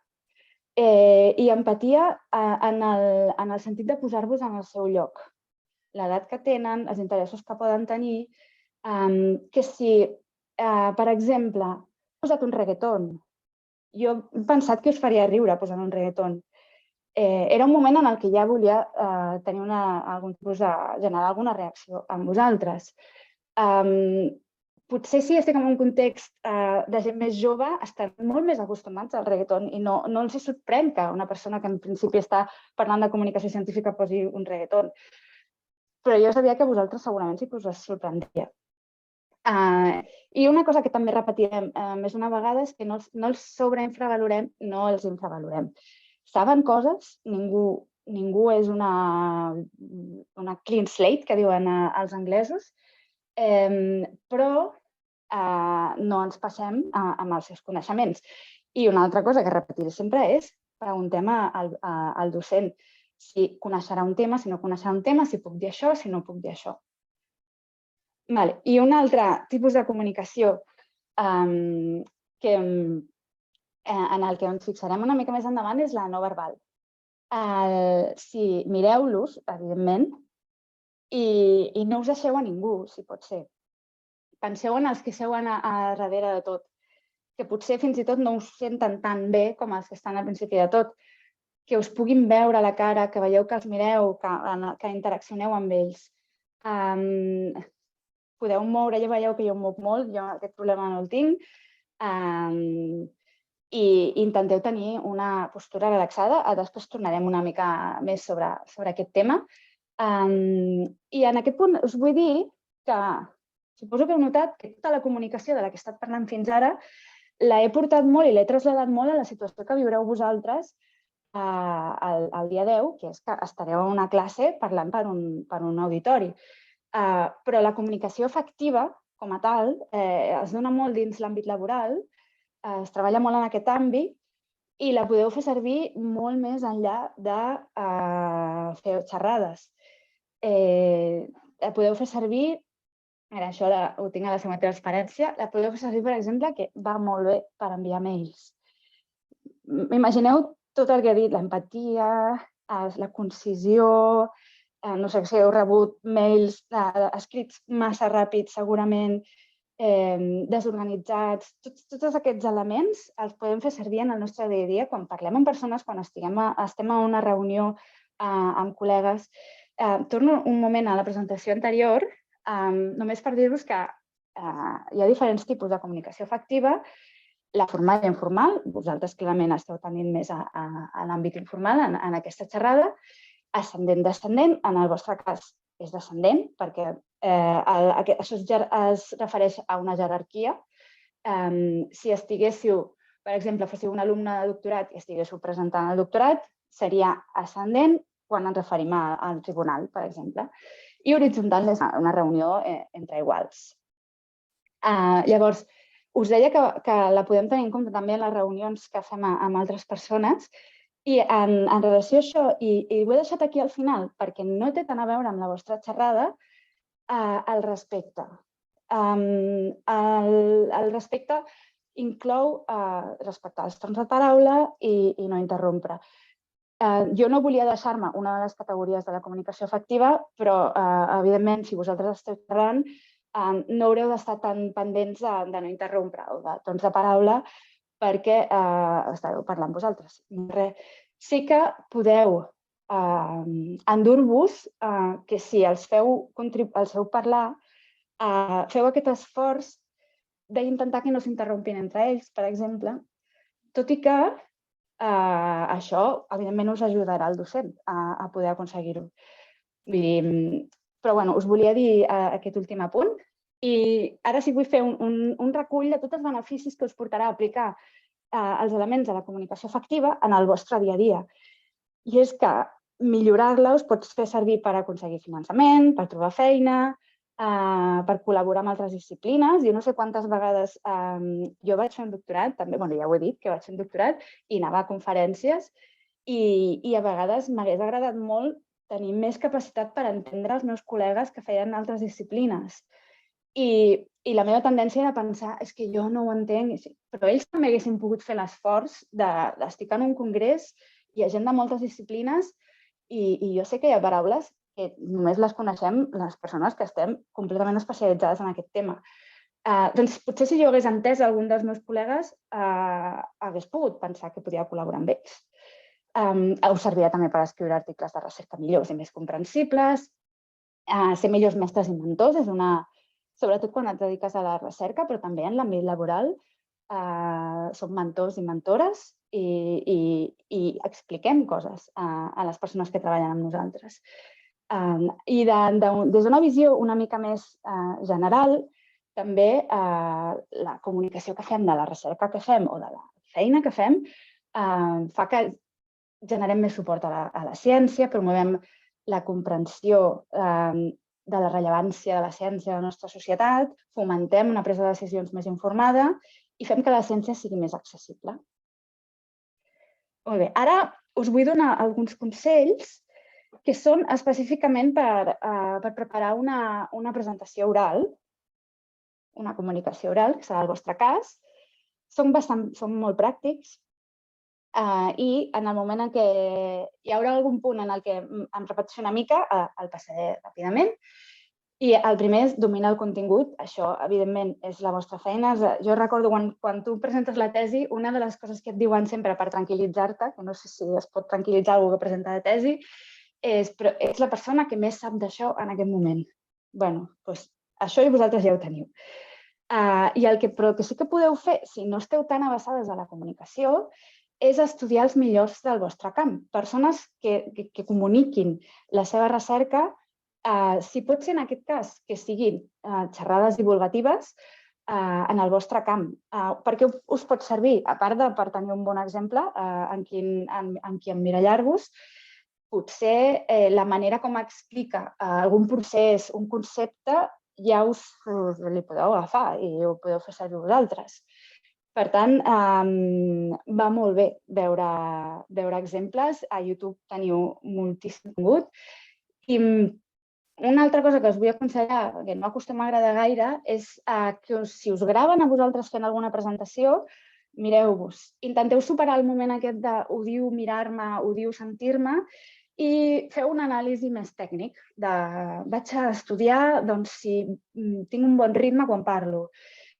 I empatia en el sentit de posar-vos en el seu lloc. L'edat que tenen, els interessos que poden tenir, que si, per exemple, he posat un reggaeton, jo he pensat que us faria riure posant un reggaeton. Era un moment en el que ja volia tenir algun tipus de generar alguna reacció amb vosaltres. Potser si estic en un context de gent més jove, estan molt més acostumats al reggaeton i no els sorprèn que una persona que en principi està parlant de comunicació científica posi un reggaeton. Però jo sabia que a vosaltres segurament sí que us sorprendria. I una cosa que també repetirem més d'una vegada és que no els sobreinfravalorem, no els infravalorem. Saben coses, ningú és una clean slate, que diuen els anglesos, però no ens passem amb els seus coneixements. I una altra cosa que repetiré sempre és preguntem al docent si coneixerà un tema, si no coneixerà un tema, si puc dir això, si no puc dir això. I un altre tipus de comunicació en el que ens fixarem una mica més endavant és la no verbal. Si mireu-los, evidentment, i no us deixeu a ningú, si pot ser. Penseu en els que seuen a darrere de tot, que potser fins i tot no us senten tan bé com els que estan al principi de tot, que us puguin veure a la cara, que veieu que els mireu, que interaccioneu amb ells. Podeu moure, ja veieu que jo em moc molt, jo aquest problema no el tinc, i intenteu tenir una postura relaxada. Després tornarem una mica més sobre aquest tema. I en aquest punt us vull dir que suposo que heu notat que tota la comunicació de la que he estat parlant fins ara l'he portat molt i l'he traslladat molt a la situació que viureu vosaltres el dia 10, que és que estareu en una classe parlant per un auditori. Però la comunicació efectiva, com a tal, es dona molt dins l'àmbit laboral, es treballa molt en aquest àmbit i la podeu fer servir molt més enllà de fer xerrades. La podeu fer servir, ara això ho tinc a la seva transparència, la podeu fer servir, per exemple, que va molt bé per enviar mails. Imagineu tot el que he dit, l'empatia, la concisió, no sé si heu rebut mails escrits massa ràpid, segurament, desorganitzats, tots aquests elements els podem fer servir en el nostre dia a dia quan parlem amb persones, quan estem a una reunió amb col·legues. Torno un moment a la presentació anterior, només per dir-vos que hi ha diferents tipus de comunicació efectiva, la formal i informal, vosaltres clarament esteu tenint més a l'àmbit informal en aquesta xerrada, ascendent-descendent, en el vostre cas és descendent, perquè això es refereix a una jerarquia. Si estiguéssiu, per exemple, fóssiu un alumne de doctorat i estiguéssiu presentant el doctorat, seria ascendent quan ens referim al tribunal, per exemple. I horitzontal és una reunió entre iguals. Llavors, us deia que la podem tenir en compte també en les reunions que fem amb altres persones. I en relació a això, i ho he deixat aquí al final perquè no té tant a veure amb la vostra xerrada, el respecte. El respecte inclou respectar els torns de paraula i no interrompre. Jo no volia deixar-me una de les categories de la comunicació efectiva, però, evidentment, si vosaltres esteu xerrant, no haureu d'estar tan pendents de no interrompre o de torns de paraula perquè esteu parlant vosaltres. Sí que podeu endur-vos que si els feu parlar, feu aquest esforç d'intentar que no s'interrompin entre ells, per exemple, tot i que això, evidentment, us ajudarà al docent a poder aconseguir-ho. Però, us volia dir aquest últim apunt. I ara sí que vull fer un recull de tots els beneficis que us portarà a aplicar els elements de la comunicació efectiva en el vostre dia a dia. I és que millorar-la us pot fer servir per aconseguir finançament, per trobar feina, per col·laborar amb altres disciplines. Jo no sé quantes vegades jo vaig fer un doctorat, també, ja ho he dit, que vaig fer un doctorat i anava a conferències i a vegades m'hagués agradat molt tenir més capacitat per entendre els meus col·legues que feien altres disciplines. I la meva tendència era pensar és que jo no ho entenc, però ells també haguessin pogut fer l'esforç d'estar en un congrés, hi ha gent de moltes disciplines i jo sé que hi ha paraules que només les coneixem les persones que estem completament especialitzades en aquest tema. Doncs potser si jo hagués entès algun dels meus col·legues, hagués pogut pensar que podia col·laborar amb ells. Us servirà també per escriure articles de recerca millors i més comprensibles, ser millors mestres i mentors, sobretot quan et dediques a la recerca, però també en l'àmbit laboral, som mentors i mentores i expliquem coses a les persones que treballen amb nosaltres. I des d'una visió una mica més general, també la comunicació que fem de la recerca que fem o de la feina que fem fa que generem més suport a la ciència, promovem la comprensió de la rellevància de la ciència a la nostra societat, fomentem una presa de decisions més informada i fem que la ciència sigui més accessible. Molt bé, ara us vull donar alguns consells que són específicament per preparar una presentació oral, una comunicació oral, que serà el vostre cas. Són molt pràctics i en el moment en què hi haurà algun punt en el que em repeteixo una mica, el passaré ràpidament. I el primer és dominar el contingut. Això, evidentment, és la vostra feina. Jo recordo quan tu presentes la tesi, una de les coses que et diuen sempre per tranquil·litzar-te, que no sé si es pot tranquil·litzar algú que presenta la tesi, però ets la persona que més sap d'això en aquest moment. Bé, doncs això i vosaltres ja ho teniu. Però el que sí que podeu fer, si no esteu tan avesades a la comunicació, és estudiar els millors del vostre camp. Persones que comuniquin la seva recerca, si pot ser en aquest cas que siguin xerrades divulgatives en el vostre camp. Per què us pot servir? A part de per tenir un bon exemple en qui emmirallar-vos, potser la manera com explica algun procés, un concepte, ja li podeu agafar i ho podeu fer servir vosaltres. Per tant, va molt bé veure exemples. A YouTube teniu moltíssim contingut. I una altra cosa que us vull aconsellar, que no acostuma a agradar gaire, és que si us graven a vosaltres fent alguna presentació, mireu-vos. Intenteu superar el moment aquest de odio mirar-me, odio sentir-me i feu una anàlisi més tècnic. Vaig a estudiar si tinc un bon ritme quan parlo,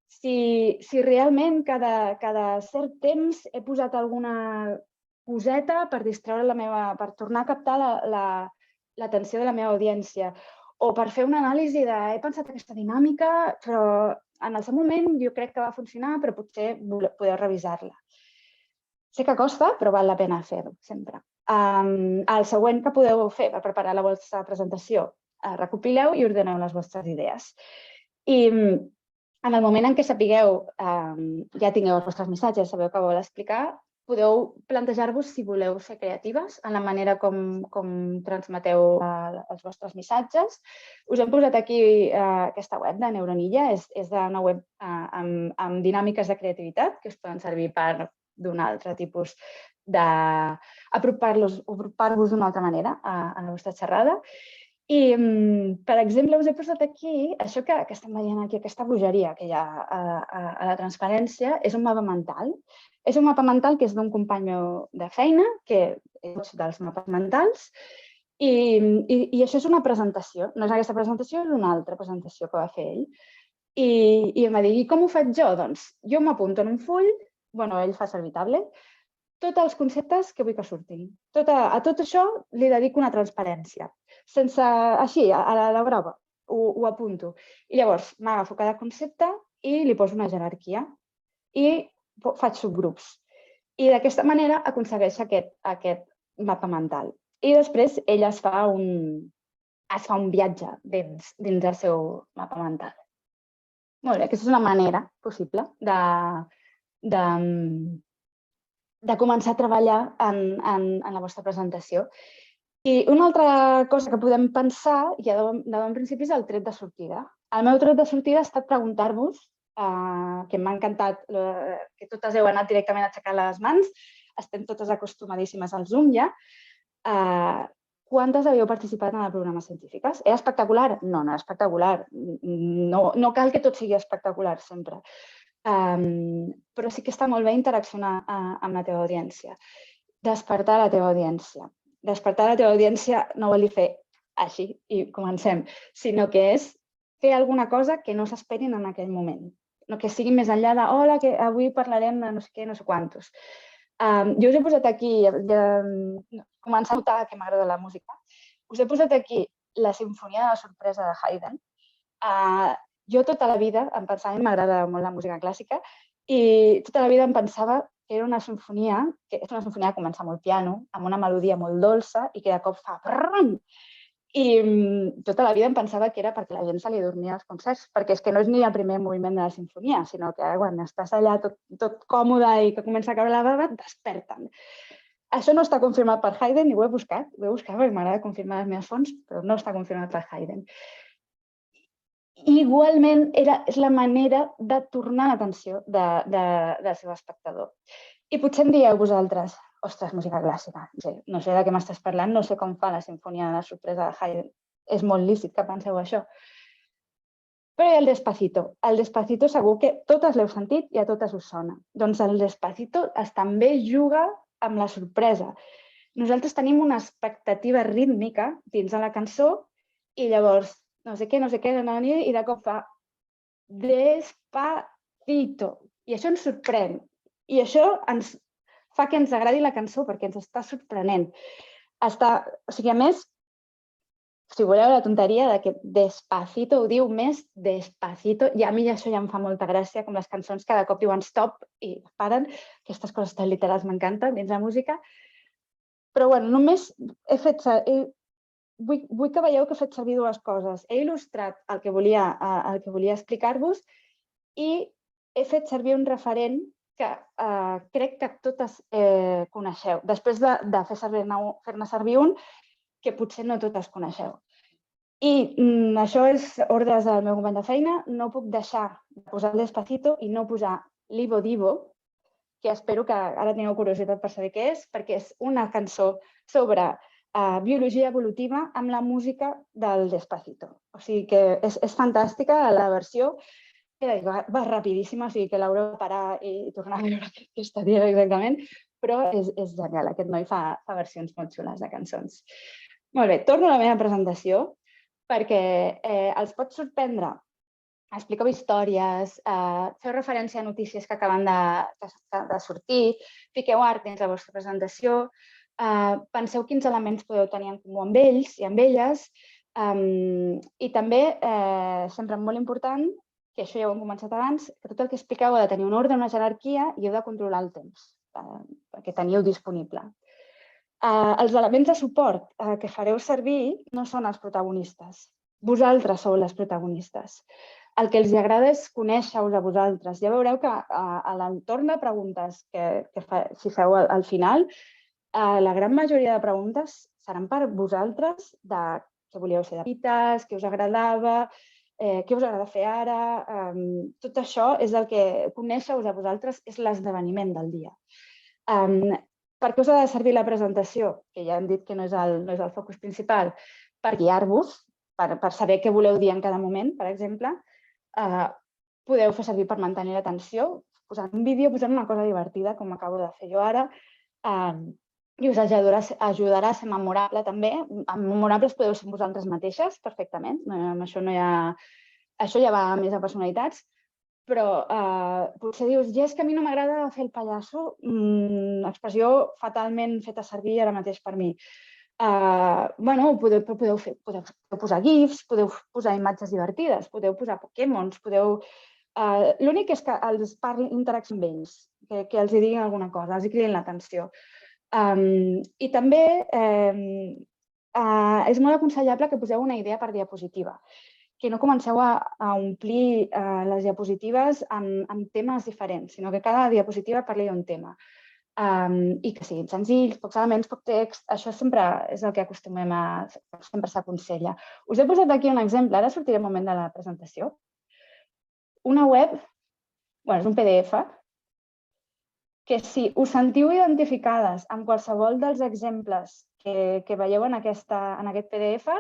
si realment cada cert temps he posat alguna coseta per distreure per tornar a captar l'atenció de la meva audiència, o per fer una anàlisi he pensat aquesta dinàmica, però en el seu moment jo crec que va funcionar, però potser podeu revisar-la. Sé que costa, però val la pena fer-ho, sempre. El següent que podeu fer per preparar la vostra presentació, recopileu i ordeneu les vostres idees. I en el moment en què sapigueu, ja tingueu els vostres missatges, sabeu què vol explicar, podeu plantejar-vos si voleu ser creatives en la manera com transmeteu els vostres missatges. Us hem posat aquí aquesta web de Neuronilla, és una web amb dinàmiques de creativitat que us poden servir per d'un altre tipus d'apropar-vos d'una altra manera a la vostra xerrada. I, per exemple, us he posat aquí, això que estem veient aquí, aquesta bogeria que hi ha a la transparència, és un mapa mental. És un mapa mental que és d'un company meu de feina, que és dels mapes mentals, i això és una presentació. No és aquesta presentació, és una altra presentació que va fer ell. I em va dir, i com ho faig jo? Doncs jo m'apunto en un full, ell fa servir tablet, tots els conceptes que vull que surtin. A tot això li dedico una transparència. Sense, així, a la brava, ho apunto. I llavors m'agafo cada concepte i li poso una jerarquia i faig subgrups. I d'aquesta manera aconsegueix aquest mapa mental. I després ell es fa un viatge dins el seu mapa mental. Molt bé, aquesta és una manera possible de començar a treballar en la vostra presentació. I una altra cosa que podem pensar, ja de bon principi, és el tret de sortida. El meu tret de sortida ha estat preguntar-vos, que m'ha encantat, que totes heu anat directament a aixecar les mans, estem totes acostumadíssimes al Zoom ja. Quantes havíeu participat en el programa Científiques? Era espectacular? No, no era espectacular. No cal que tot sigui espectacular sempre. Però sí que està molt bé interaccionar amb la teva audiència. Despertar la teva audiència. Despertar la teva audiència no vol dir fer així i comencem, sinó que és fer alguna cosa que no s'esperin en aquell moment. Que sigui més enllà de hola, que avui parlarem de no sé què, no sé quantos. Jo us he posat aquí, començar a notar que m'agrada la música, us he posat aquí la Simfonia de la sorpresa de Haydn. Jo tota la vida em pensava, a mi m'agrada molt la música clàssica, i tota la vida em pensava que era una sinfonia, que és una sinfonia que comença amb el piano, amb una melodia molt dolça i que de cop fa brrrm. I tota la vida em pensava que era perquè la gent se li dormia als concerts, perquè és que no és ni el primer moviment de la sinfonia, sinó que quan estàs allà tot còmode i que comença a caure la bava, et desperten. Això no està confirmat per Haydn, i ho he buscat perquè m'agrada confirmar les meves fonts, però no està confirmat per Haydn. Igualment, és la manera de tornar l'atenció del seu espectador. I potser em dieu vosaltres, ostres, música clàssica, no sé de què m'estàs parlant, no sé com fa la Sinfonia de la sorpresa de Haydn. És molt lícit que penseu això. Però hi ha el Despacito. El Despacito segur que totes l'heu sentit i a totes us sona. Doncs el Despacito també juga amb la sorpresa. Nosaltres tenim una expectativa rítmica dins de la cançó i llavors no sé què, i de cop fa Despacito. I això ens sorprèn. I això ens fa que ens agradi la cançó perquè ens està sorprenent. O sigui, a més, si voleu la tonteria de que Despacito ho diu més Despacito, i a mi això ja em fa molta gràcia, com les cançons que de cop diuen stop i paren. Aquestes coses tan literals m'encanten dins la música. Però, bueno, només he fet... Vull que veieu que he fet servir dues coses. He il·lustrat el que volia explicar-vos i he fet servir un referent que crec que totes coneixeu. Després de fer-ne servir un que potser no totes coneixeu. I això és ordres del meu company de feina. No puc deixar de posar el Despacito i no posar l'Ivo Divo, que espero que ara tingueu curiositat per saber què és, perquè és una cançó sobre biologia evolutiva amb la música del Despacito. O sigui que és fantàstica la versió, va rapidíssima, o sigui que l'haureu de parar i tornar a veure què està dient exactament, però és genial. Aquest noi fa versions molt xules de cançons. Molt bé, torno a la meva presentació perquè els pot sorprendre. Expliqueu històries, feu referència a notícies que acaben de sortir, fiqueu art dins la vostra presentació, penseu quins elements podeu tenir en comú amb ells i amb elles, i també, sempre molt important, que això ja ho hem començat abans, que tot el que expliqueu ha de tenir un ordre, una jerarquia i heu de controlar el temps que teniu disponible. Els elements de suport que fareu servir no són els protagonistes. Vosaltres sou les protagonistes. El que els agrada és conèixer-vos a vosaltres. Ja veureu que a l'entorn de preguntes que si feu al final, la gran majoria de preguntes seran per vosaltres de què volíeu ser de petites, què us agradava, què us agrada fer ara. Tot això és el que conèixer-vos a vosaltres és l'esdeveniment del dia. Per què us ha de servir la presentació? Que ja hem dit que no és el focus principal. Per guiar-vos, per saber què voleu dir en cada moment, per exemple. Podeu fer servir per mantenir l'atenció, posant un vídeo, posant una cosa divertida, com acabo de fer jo ara, i us ajudarà a ser memorable també. Memorables podeu ser vosaltres mateixes, perfectament. Això ja va més a personalitats, però potser dius, és que a mi no m'agrada fer el pallasso, expressió fatalment feta servir ara mateix per mi. Podeu posar GIFs, podeu posar imatges divertides, podeu posar Pokémons, l'únic és que els parli interacció amb ells, que els diguin alguna cosa, els cridin l'atenció. I també és molt aconsellable que poseu una idea per diapositiva, que no comenceu a omplir les diapositives amb temes diferents, sinó que cada diapositiva parli d'un tema. I que siguin senzills, pocs elements, poc text. Això sempre és el que sempre s'aconsella. Us he posat aquí un exemple, ara sortiré un moment de la presentació. Una web, és un PDF, que si us sentiu identificades amb qualsevol dels exemples que veieu en aquest PDF,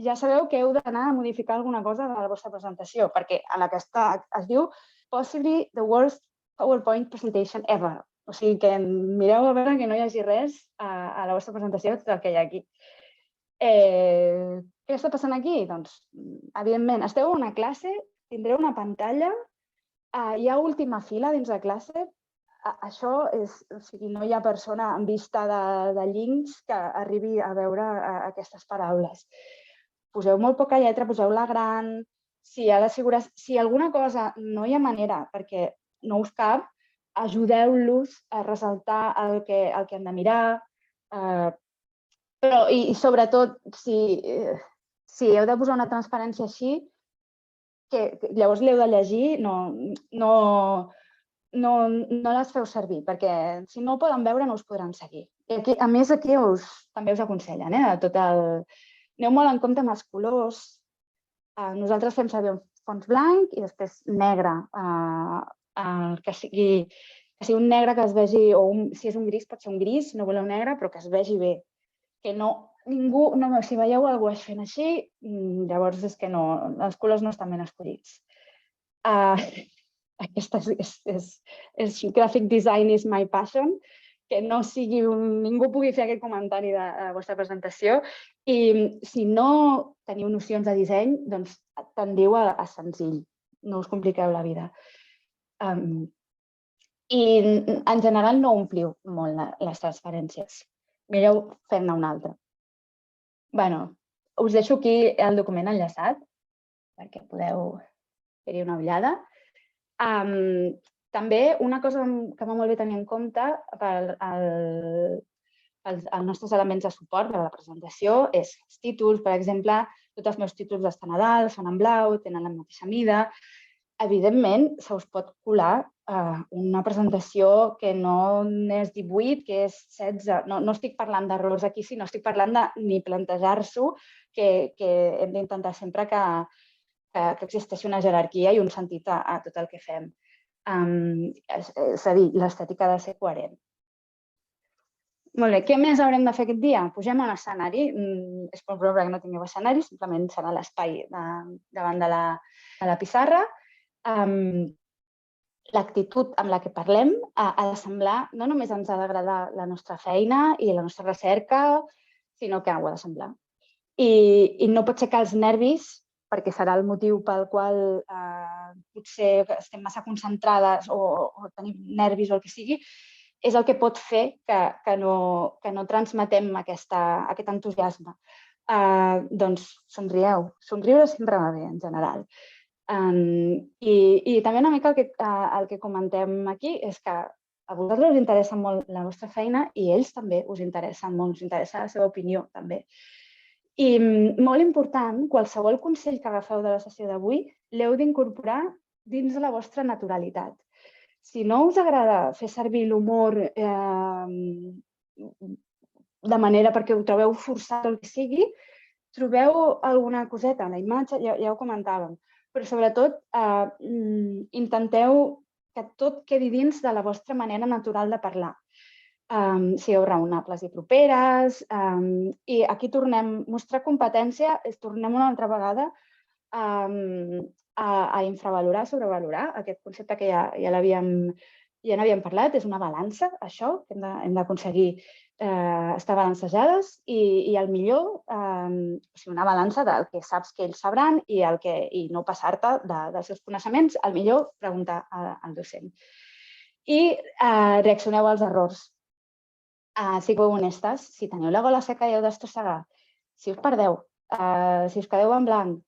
ja sabeu que heu d'anar a modificar alguna cosa de la vostra presentació, perquè en aquesta es diu Possibly the worst PowerPoint presentation ever. O sigui que mireu a veure que no hi hagi res a la vostra presentació del que hi ha aquí. Què està passant aquí? Doncs, evidentment, esteu a una classe, tindreu una pantalla, hi ha última fila dins de classe. Això és, o sigui, no hi ha persona en vista de links que arribi a veure aquestes paraules. Poseu molt poca lletra, poseu-la gran. Si alguna cosa no hi ha manera perquè no us cap, ajudeu-los a ressaltar el que han de mirar. I sobretot, si heu de posar una transparència així, que llavors l'heu de llegir, no les feu servir, perquè si no ho poden veure no us podran seguir. A més, aquí també us aconsellen. Aneu molt en compte amb els colors. Nosaltres fem servir un fons blanc i després negre, que sigui un negre que es vegi, o si és un gris pot ser un gris, no voleu negre, però que es vegi bé. Que si veieu algú fent així, llavors és que els colors no estan ben escollits. Aquesta és graphic design is my passion, que ningú pugui fer aquest comentari de la vostra presentació. I si no teniu nocions de disseny, doncs tendiu a senzill, no us compliqueu la vida. I en general no ompliu molt les transparències. Mireu fer-ne una altra. Us deixo aquí el document enllaçat perquè podeu fer-hi una ullada. També una cosa que va molt bé tenir en compte per als nostres elements de suport per a la presentació és els títols. Per exemple, tots els meus títols estan a dalt, són en blau, tenen la mateixa mida. Evidentment, se us pot colar una presentació que no és 18, que és 16. No estic parlant d'errors aquí, sinó estic parlant de ni plantejar-s'ho, que hem d'intentar sempre que existeixi una jerarquia i un sentit a tot el que fem. És a dir, l'estètica ha de ser coherent. Molt bé, què més haurem de fer aquest dia? Pugem a un escenari. És molt probable que no tingueu escenari, simplement serà l'espai davant de la pissarra. l'actitud amb la que parlem ha de semblar, no només ens ha d'agradar la nostra feina i la nostra recerca, sinó que ho ha de semblar. I no pot ser que els nervis, perquè serà el motiu pel qual potser estem massa concentrades o tenim nervis o el que sigui, és el que pot fer que no transmetem aquest entusiasme. Doncs somrieu. Somriure sempre va bé, en general. I també una mica el que comentem aquí és que a vosaltres us interessa molt la vostra feina i ells també us interessen molt, us interessa la seva opinió també. I molt important, qualsevol consell que agafeu de la sessió d'avui l'heu d'incorporar dins de la vostra naturalitat. Si no us agrada fer servir l'humor de manera perquè ho trobeu forçat o el que sigui, trobeu alguna coseta en la imatge, ja ho comentàvem, però sobretot intenteu que tot quedi dins de la vostra manera natural de parlar. Sigueu raonables i properes. I aquí tornem, mostrar competència, tornem una altra vegada a infravalorar, sobrevalorar, aquest concepte que ja n'havíem parlat, és una balança, això, que hem d'aconseguir estar balancejades i el millor, una balança del que saps que ells sabran i no passar-te dels seus coneixements, el millor preguntar al docent. I reaccioneu als errors. Sigueu honestes, si teniu la gola seca i heu d'estrossegar, si us perdeu, si us quedeu en blanc,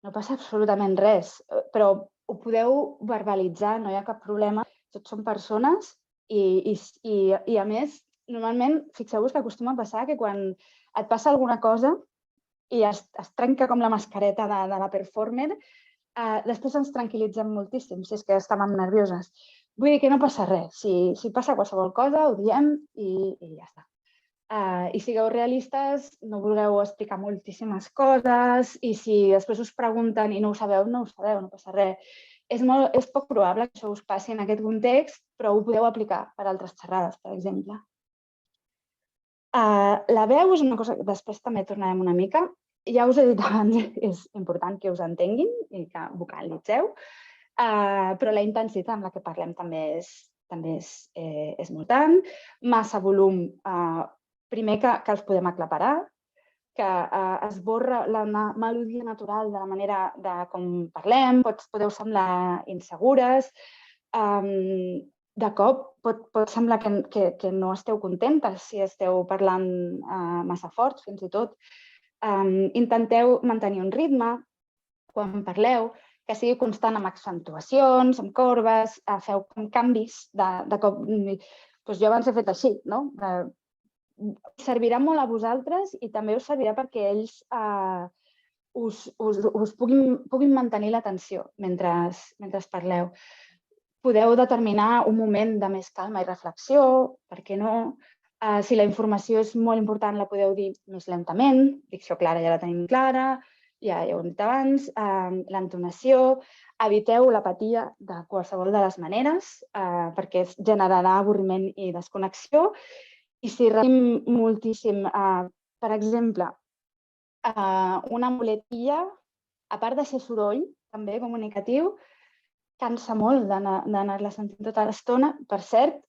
no passa absolutament res, però ho podeu verbalitzar, no hi ha cap problema, tots som persones i a més, normalment, fixeu-vos que acostuma a passar que quan et passa alguna cosa i es trenca com la mascareta de la performer, després ens tranquil·litzem moltíssim, si és que estàvem nervioses. Vull dir que no passa res. Si passa qualsevol cosa, ho diem i ja està. I sigueu realistes, no vulgueu explicar moltíssimes coses i si després us pregunten i no ho sabeu, no passa res. És poc probable que això us passi en aquest context, però ho podeu aplicar per altres xerrades, per exemple. La veu és una cosa que després també tornarem una mica. Ja us he dit abans, és important que us entenguin i que vocalitzeu, però la intensitat amb la que parlem també és molt tant. Massa volum, primer que els podem aclaparar, que esborra la melodia natural de la manera com parlem, podeu semblar insegures, de cop pot semblar que no esteu contentes si esteu parlant massa fort, fins i tot. Intenteu mantenir un ritme quan parleu, que sigui constant amb accentuacions, amb corbes, feu canvis de cop. Jo abans he fet així, no? Servirà molt a vosaltres i també us servirà perquè ells us puguin mantenir l'atenció mentre parleu. Podeu determinar un moment de més calma i reflexió, per què no? Si la informació és molt important, la podeu dir més lentament. Dicció clara ja la tenim clara, ja ho hem dit abans. L'entonació, eviteu l'apatia de qualsevol de les maneres, perquè generarà avorriment i desconnexió. I si repetim moltíssim, per exemple, una muletilla, a part de ser soroll, també comunicatiu, cansa molt d'anar-la sentint tota l'estona. Per cert,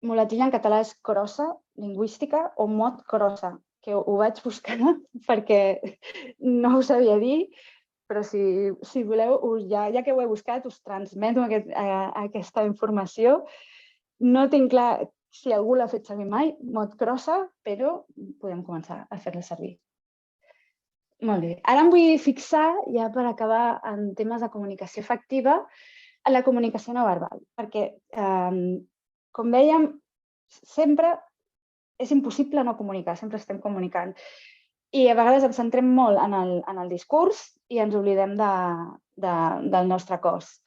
muletilla en català és crossa, lingüística, o mot crossa, que ho vaig buscar perquè no ho sabia dir, però si voleu, ja que ho he buscat, us transmeto aquesta informació. No tinc clar si algú l'ha fet servir mai, mot crossa, però podem començar a fer-la servir. Molt bé. Ara em vull fixar, ja per acabar, en temes de comunicació efectiva, en la comunicació no verbal, perquè, com dèiem, sempre és impossible no comunicar, sempre estem comunicant. I a vegades ens centrem molt en el discurs i ens oblidem del nostre cos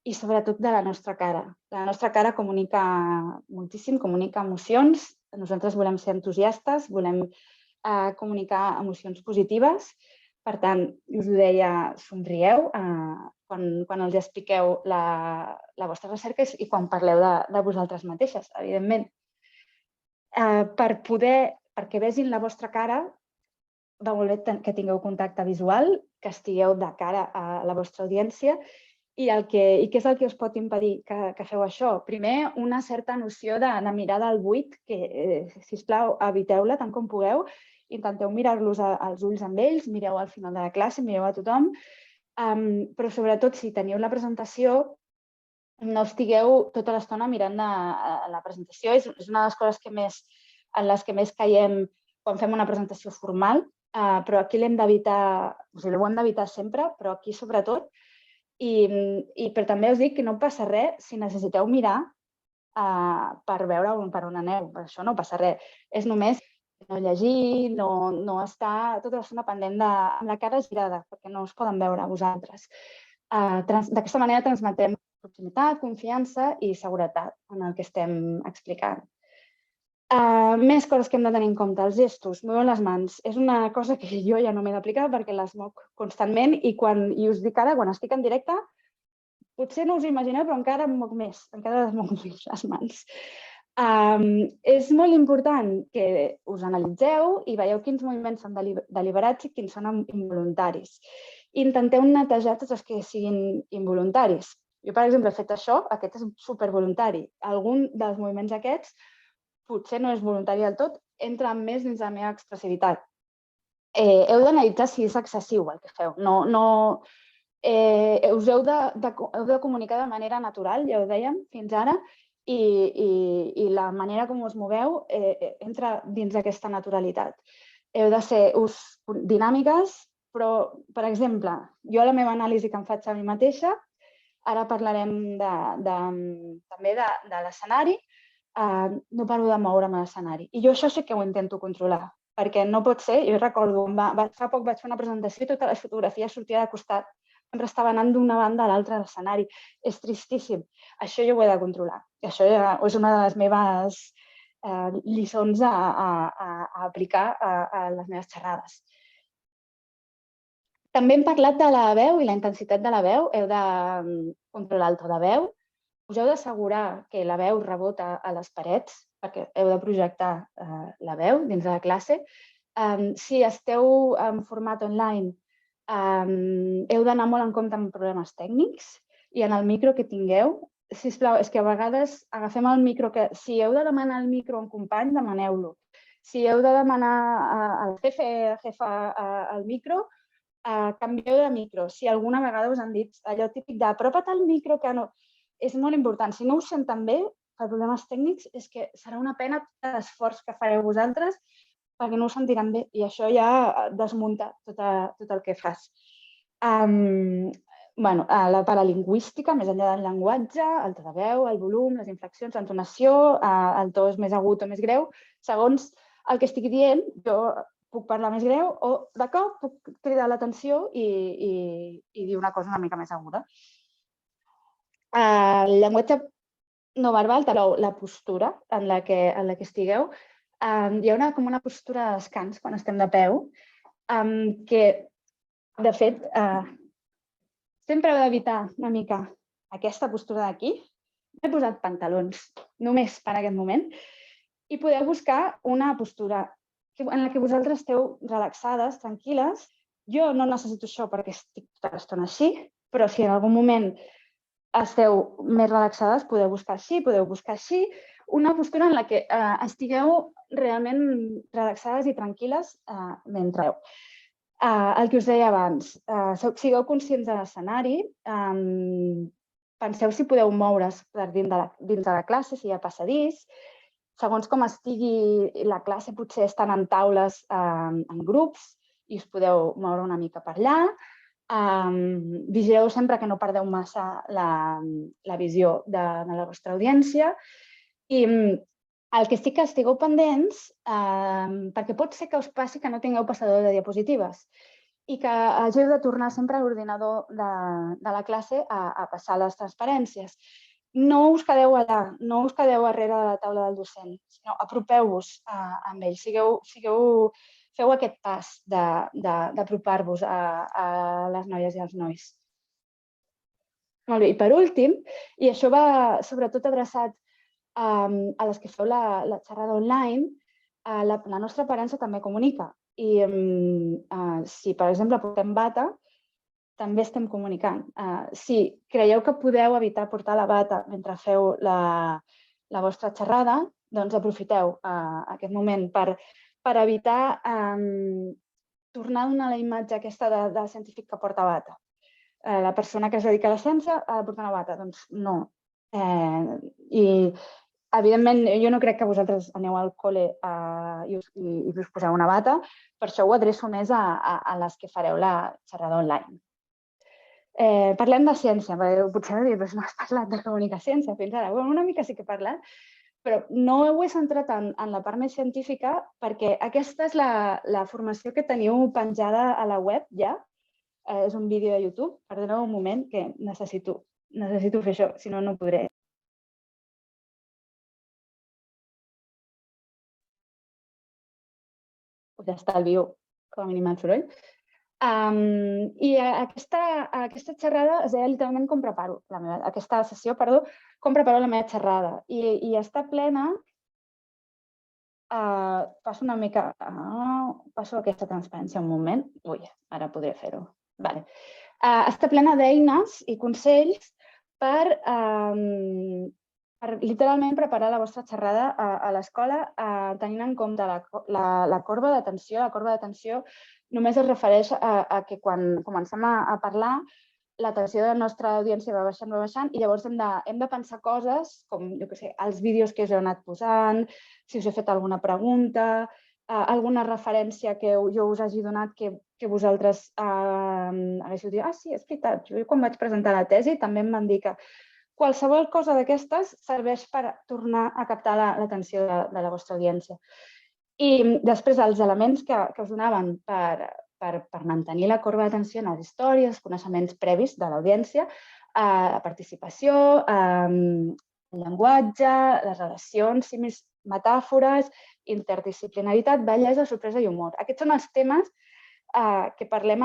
i sobretot de la nostra cara. La nostra cara comunica moltíssim, comunica emocions. Nosaltres volem ser entusiastes, volem comunicar emocions positives. Per tant, us ho deia, somrieu quan els expliqueu la vostra recerca i quan parleu de vosaltres mateixes, evidentment. Perquè vegin la vostra cara, va molt bé que tingueu contacte visual, que estigueu de cara a la vostra audiència I què és el que us pot impedir que feu això? Primer, una certa noció de mirada al buit, que, sisplau, eviteu-la tant com pugueu. Intenteu mirar-los als ulls amb ells, mireu al final de la classe, mireu a tothom. Però, sobretot, si teniu la presentació, no estigueu tota l'estona mirant la presentació. És una de les coses en les que més caiem quan fem una presentació formal, però aquí l'hem d'evitar, o sigui, ho hem d'evitar sempre, però aquí sobretot. Però també us dic que no passa res si necessiteu mirar per veure per on aneu. Per això no passa res. És només no llegir, no estar tota l'estona pendent amb la cara girada, perquè no us poden veure a vosaltres. D'aquesta manera transmetem proximitat, confiança i seguretat en el que estem explicant. Més coses que hem de tenir en compte. Els gestos, moure les mans. És una cosa que jo ja no m'he d'aplicar perquè les moc constantment i us dic ara, quan estic en directe, potser no us imagineu, però encara em moc més, encara les moc més les mans. És molt important que us analitzeu i veieu quins moviments són deliberats i quins són involuntaris. Intenteu netejar tots els que siguin involuntaris. Jo, per exemple, he fet això, aquest és supervoluntari. Algun dels moviments aquests potser no és voluntari del tot, entra més dins la meva expressivitat. Heu d'analitzar si és excessiu el que feu. Us heu de comunicar de manera natural, ja ho dèiem fins ara, i la manera com us moveu entra dins d'aquesta naturalitat. Heu de ser dinàmiques, però, per exemple, jo la meva anàlisi que em faig a mi mateixa, ara parlarem també de l'escenari, no paro de moure'm a l'escenari. I jo això sí que ho intento controlar, perquè no pot ser, jo recordo, fa poc vaig fer una presentació i totes les fotografies sortia de costat, sempre estava anant d'una banda a l'altra de l'escenari. És tristíssim. Això jo ho he de controlar. I això és una de les meves lliçons a aplicar a les meves xerrades. També hem parlat de la veu i la intensitat de la veu. Heu de controlar el to de veu. Us heu d'assegurar que la veu rebota a les parets, perquè heu de projectar la veu dins de la classe. Si esteu en format online, heu d'anar molt en compte amb problemes tècnics i en el micro que tingueu. Sisplau, és que a vegades agafem el micro que... Si heu de demanar el micro a un company, demaneu-lo. Si heu de demanar al jefe el micro, canvieu de micro. Si alguna vegada us han dit allò típic d'apropa't al micro, que no... És molt important. Si no us senten bé per problemes tècnics, és que serà una pena tot l'esforç que fareu vosaltres perquè no us sentiran bé i això ja desmunta tot el que fas. La paralingüística, més enllà del llenguatge, el to de veu, el volum, les inflexions, l'entonació, el to és més agut o més greu. Segons el que estigui dient, jo puc parlar més greu o de cop puc cridar l'atenció i dir una cosa una mica més aguda. El llenguatge no verbal, la postura en la que estigueu. Hi ha com una postura de descans quan estem de peu, que, de fet, sempre heu d'evitar una mica aquesta postura d'aquí. M'he posat pantalons només per aquest moment i podeu buscar una postura en la que vosaltres esteu relaxades, tranquil·les. Jo no necessito això perquè estic tota l'estona així, però si en algun moment esteu més relaxades, podeu buscar així, una postura en la que estigueu realment relaxades i tranquil·les mentre heu. El que us deia abans, sigueu conscients de l'escenari, penseu si podeu moure's dins de la classe, si hi ha passadís. Segons com estigui la classe, potser estan en taules en grups i us podeu moure una mica per allà. Vigileu sempre que no perdeu massa la visió de la vostra audiència i el que sí que estigueu pendents, perquè pot ser que us passi que no tingueu passador de diapositives i que hàgiu de tornar sempre a l'ordinador de la classe a passar les transparències. No us quedeu allà, no us quedeu darrere de la taula del docent, sinó apropeu-vos amb ell, feu aquest pas d'apropar-vos a les noies i als nois. Molt bé, i per últim, i això va sobretot adreçat a les que feu la xerrada online, la nostra aparença també comunica. I si, per exemple, portem bata, també estem comunicant. Si creieu que podeu evitar portar la bata mentre feu la vostra xerrada, doncs aprofiteu aquest moment per evitar tornar a donar la imatge aquesta de científic que porta bata. La persona que es dedica a la ciència ha de portar una bata, doncs no. I, evidentment, jo no crec que vosaltres aneu al col·le i us poseu una bata, per això ho adreço més a les que fareu la xerrada online. Parlem de ciència, perquè potser no has parlat de comunicació ciència fins ara. Una mica sí que he parlat, però no ho he centrat en la part més científica perquè aquesta és la formació que teniu penjada a la web ja. És un vídeo de YouTube. Perdoneu un moment que necessito fer això, si no, no podré. Us estalvio com a mínim el soroll. I aquesta xerrada es deia literalment com preparo aquesta sessió, com preparo la meva xerrada. I està plena, passo una mica, passo aquesta transparència un moment. Ui, ara podré fer-ho. Està plena d'eines i consells per literalment preparar la vostra xerrada a l'escola tenint en compte la corba d'atenció. La corba d'atenció només es refereix a que quan comencem a parlar l'atenció de la nostra audiència va baixant i llavors hem de pensar coses com, jo què sé, els vídeos que us heu anat posant, si us he fet alguna pregunta, alguna referència que jo us hagi donat que vosaltres haguéssiu dit, sí, és veritat, jo quan vaig presentar la tesi també em van dir que qualsevol cosa d'aquestes serveix per tornar a captar l'atenció de la vostra audiència. I després els elements que us donaven per mantenir la corba d'atenció en les històries, coneixements previs de l'audiència, la participació, el llenguatge, les relacions, metàfores, interdisciplinaritat, bellesa, sorpresa i humor. Aquests són els temes que parlem,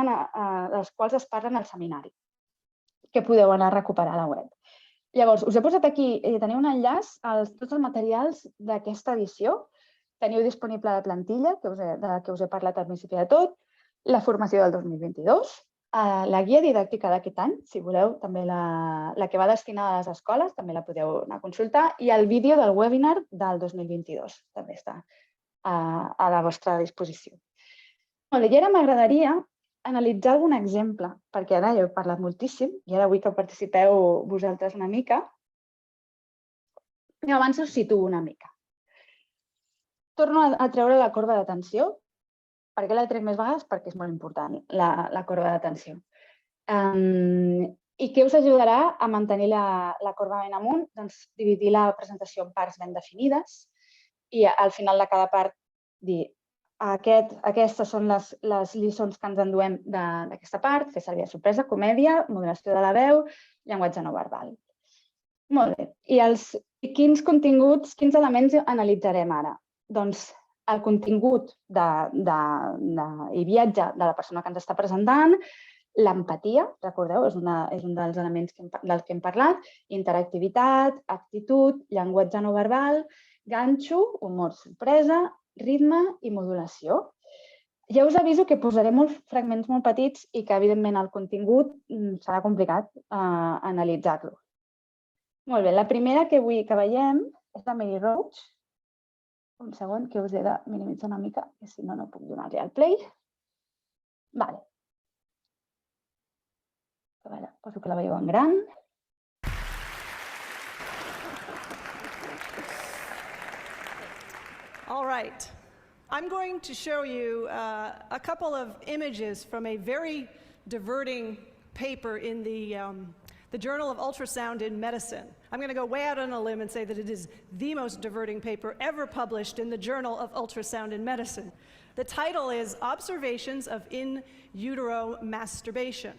dels quals es parlen al seminari, que podeu anar a recuperar a la web. Llavors, us he posat aquí, teniu un enllaç a tots els materials d'aquesta edició. Teniu disponible la plantilla, de la que us he parlat al principi de tot, la formació del 2022, la guia didàctica d'aquest any, si voleu, també la que va destinada a les escoles, també la podeu anar a consultar, i el vídeo del webinar del 2022, també està a la vostra disposició. I ara m'agradaria analitzar algun exemple, perquè ara jo he parlat moltíssim i ara vull que participeu vosaltres una mica. I abans us situo una mica. Torno a treure la corba d'atenció. Per què la trec més vegades? Perquè és molt important, la corba d'atenció. I què us ajudarà a mantenir la corba ben amunt? Doncs dividir la presentació en parts ben definides i al final de cada part dir aquestes són les lliçons que ens enduem d'aquesta part, fer servir sorpresa, comèdia, modulació de la veu, llenguatge no verbal. Molt bé. I quins continguts, quins elements analitzarem ara? Doncs el contingut i viatge de la persona que ens està presentant, l'empatia, recordeu, és un dels elements dels que hem parlat, interactivitat, actitud, llenguatge no verbal, ganxo, humor sorpresa, ritme i modulació. Ja us aviso que posaré molts fragments molt petits i que, evidentment, el contingut serà complicat analitzar-lo. Molt bé, la primera que vull que veiem és la Mary Roach. Un segon, que us he de minimitzar una mica, que si no, no puc donar-li el play. Vale. A veure, poso que la veieu en gran. All right. I'm going to show you a couple of images from a very diverting paper in the Journal of Ultrasound in Medicine. I'm going to go way out on a limb and say that it is the most diverting paper ever published in the Journal of Ultrasound in Medicine. The title is Observations of In Utero Masturbation.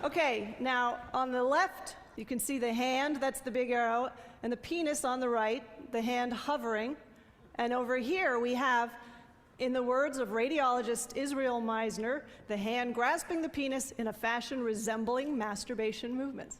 Okay, now on the left, you can see the hand, that's the big arrow, and the penis on the right, the hand hovering. And over here we have, in the words of radiologist Israel Meisner, the hand grasping the penis in a fashion resembling masturbation movements.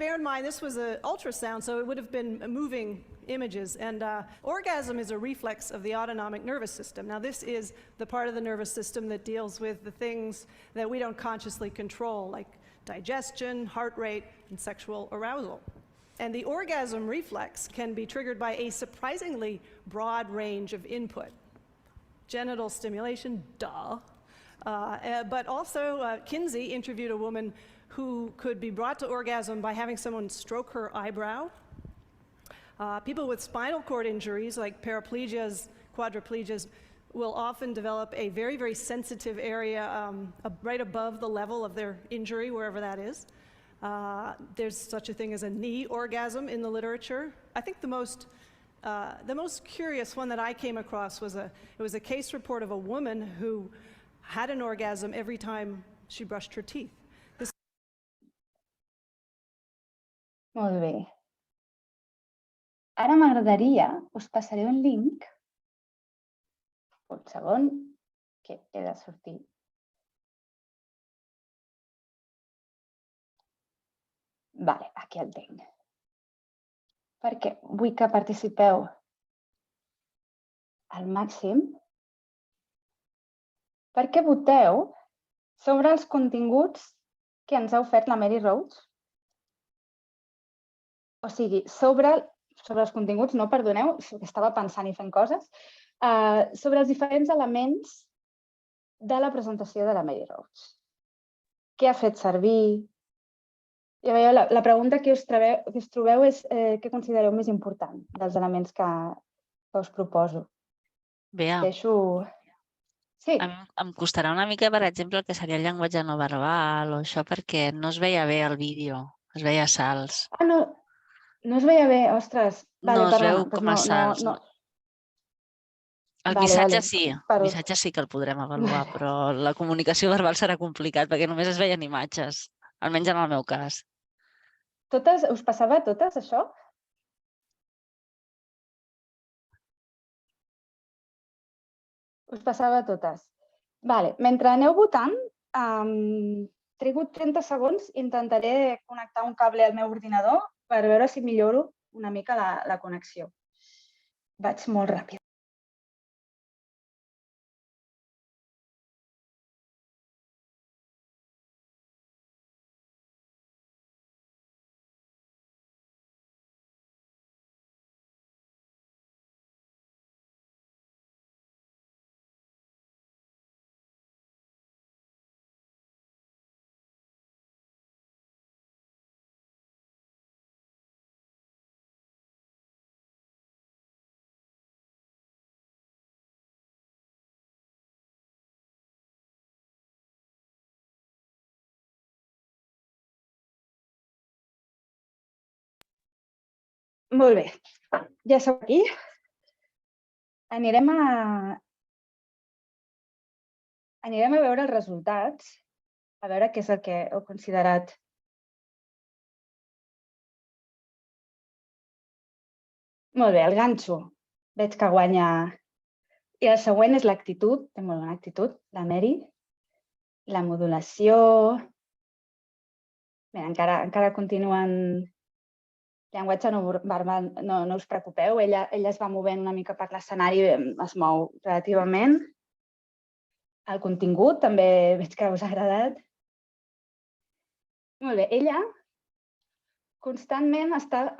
bear in mind this was an ultrasound, so it would have been moving images. And orgasm is a reflex of the autonomic nervous system. Now, this is the part of the nervous system that deals with the things that we don't consciously control, like digestion, heart rate, and sexual arousal. And the orgasm reflex can be triggered by a surprisingly broad range of input. Genital stimulation, duh. But also, Kinsey interviewed a woman who could be brought to orgasm by having someone stroke her eyebrow. People with spinal cord injuries, like paraplegias, quadriplegias, will often develop a very, very sensitive area right above the level of their injury, wherever that is. There's such a thing as a knee orgasm in the literature. I think the most curious one that I came across was it was a case report of a woman who had an orgasm every time she brushed her teeth. Molt bé. Ara m'agradaria, us passaré un link. Un segon, que he de sortir. Vale, aquí el tinc. Perquè vull que participeu al màxim, perquè voteu sobre els continguts que ens ha ofert la Mary Rhodes. O sigui, sobre els continguts, no, perdoneu, estava pensant i fent coses, sobre els diferents elements de la presentació de la Mary Rhodes. Què ha fet servir? Ja veieu, la pregunta que us trobeu és què considereu més important dels elements que us proposo. Bea, Deixo... Sí, em costarà una mica, per exemple, el que seria el llenguatge no verbal o això, perquè no es veia bé el vídeo, es veia a salts. no es veia bé, ostres. No es veu com a salts. El missatge sí, el missatge sí que el podrem avaluar, però la comunicació verbal serà complicat perquè només es veien imatges, almenys en el meu cas. Us passava a totes, això? Us passava a totes. Vale. Mentre aneu votant, trigo 30 segons, intentaré connectar un cable al meu ordinador per veure si milloro una mica la connexió. Vaig molt ràpid. Molt bé, ja sóc aquí. Anirem a veure els resultats, a veure què és el que heu considerat. Molt bé, el ganxo. Veig que guanya. I el següent és l'actitud, té molt bona actitud, la Mary. La modulació. Bé, encara continuen... Llenguatge no verbal, no us preocupeu, ella es va movent una mica per l'escenari, es mou relativament. El contingut també veig que us ha agradat. Molt bé, ella constantment està,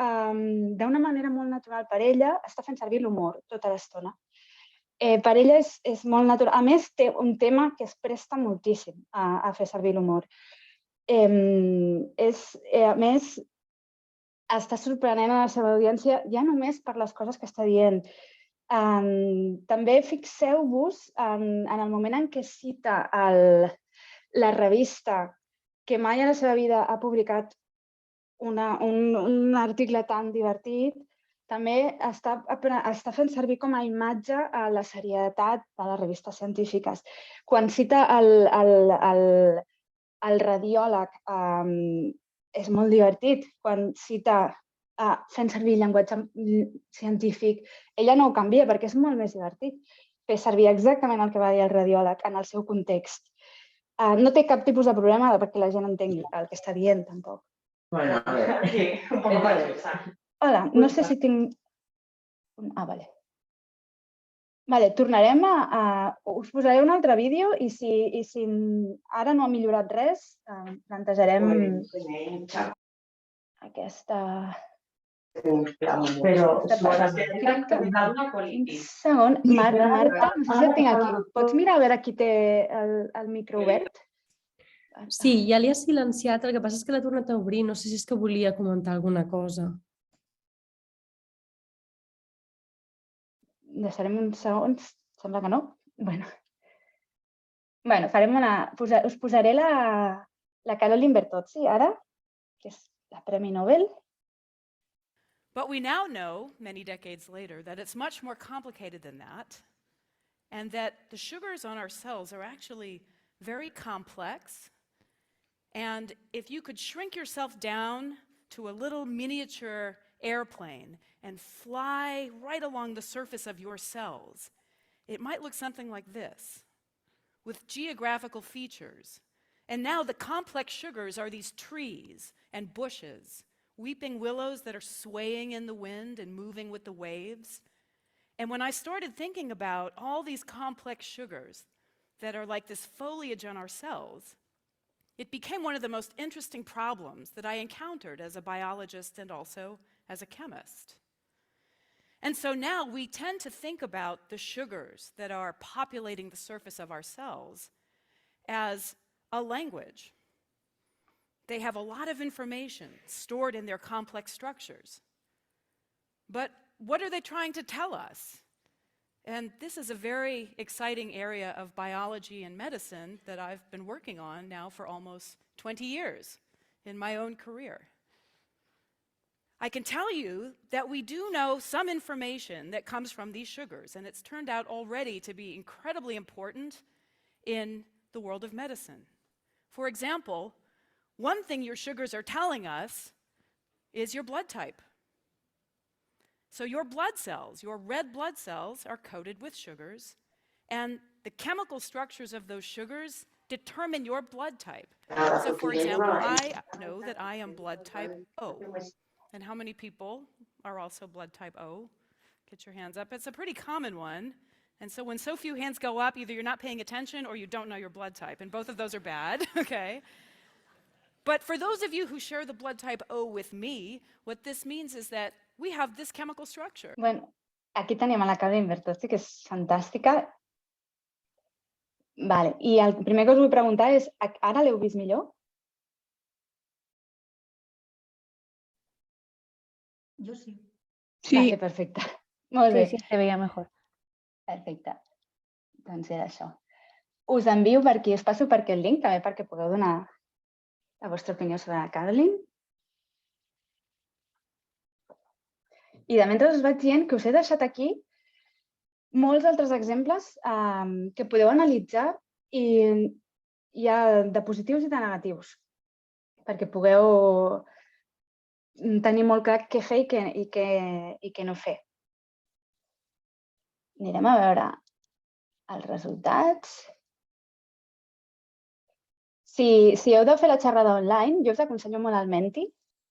d'una manera molt natural per ella, està fent servir l'humor tota l'estona. Per ella és molt natural. A més, té un tema que es presta moltíssim a fer servir l'humor. A més, està sorprenent a la seva audiència ja només per les coses que està dient. També fixeu-vos en el moment en què cita la revista que mai a la seva vida ha publicat un article tan divertit, també està fent servir com a imatge la serietat de les revistes científiques. Quan cita el radiòleg, és molt divertit quan cita fent servir llenguatge científic. Ella no ho canvia perquè és molt més divertit fer servir exactament el que va dir el radiòleg en el seu context. No té cap tipus de problema perquè la gent entengui el que està dient, tampoc. Bueno, a ver, aquí, un poco para empezar. Hola, no sé si tinc... Ah, vale. Vale, tornarem a... Us posaré un altre vídeo i si ara no ha millorat res, plantejarem aquesta... Però Crec que... Un segon. Marta, no sé si et tinc aquí. Pots mirar a veure qui té el micro obert? Sí, ja l'he silenciat, el que passa és que l'ha tornat a obrir, no sé si és que volia comentar alguna cosa. Deixarem uns segons, sembla que no. Bueno, farem una... Us posaré la Caroline Bertozzi ara, que és la Premi Nobel. But we now know, many decades later, that it's much more complicated than that, and that the sugars on our cells are actually very complex. And if you could shrink yourself down to a little miniature airplane and fly right along the surface of your cells, it might look something like this, with geographical features. And now the complex sugars are these trees and bushes, weeping willows that are swaying in the wind and moving with the waves. And when I started thinking about all these complex sugars that are like this foliage on our cells, it became one of the most interesting problems that I encountered as a biologist and also as a chemist. And so now we tend to think about the sugars that are populating the surface of our cells as a language. They have a lot of information stored in their complex structures. But what are they trying to tell us? And this is a very exciting area of biology and medicine that I've been working on now for almost 20 years in my own career. I can tell you that we do know some information that comes from these sugars, and it's turned out already to be incredibly important in the world of medicine. For example, one thing your sugars are telling us is your blood type. So your blood cells, your red blood cells, are coated with sugars, and the chemical structures of those sugars determine your blood type. So for example, I know that I am blood type O. And how many people are also blood type O? Get your hands up. It's a pretty common one. And so when so few hands go up, either you're not paying attention or you don't know your blood type, and both of those are bad, okay? But for those of you who share the blood type O with me, what this means is that we have this chemical structure. Bueno, aquí tenim a la Caroline Bertozzi, que és fantàstica. Vale. I el primer que us vull preguntar és, ara l'heu vist millor? Jo sí. Sí. Vale, perfecte. Molt bé. Sí, se veia mejor. Perfecte. Doncs era això. Us envio per aquí, us passo per aquí el link, també perquè pugueu donar la vostra opinió sobre la Caroline. I de mentre us vaig dient que us he deixat aquí molts altres exemples que podeu analitzar i hi ha de positius i de negatius, perquè pugueu tenir molt clar què fer i què no fer. Anirem a veure els resultats. Si heu de fer la xerrada online, jo us aconsello molt el Menti,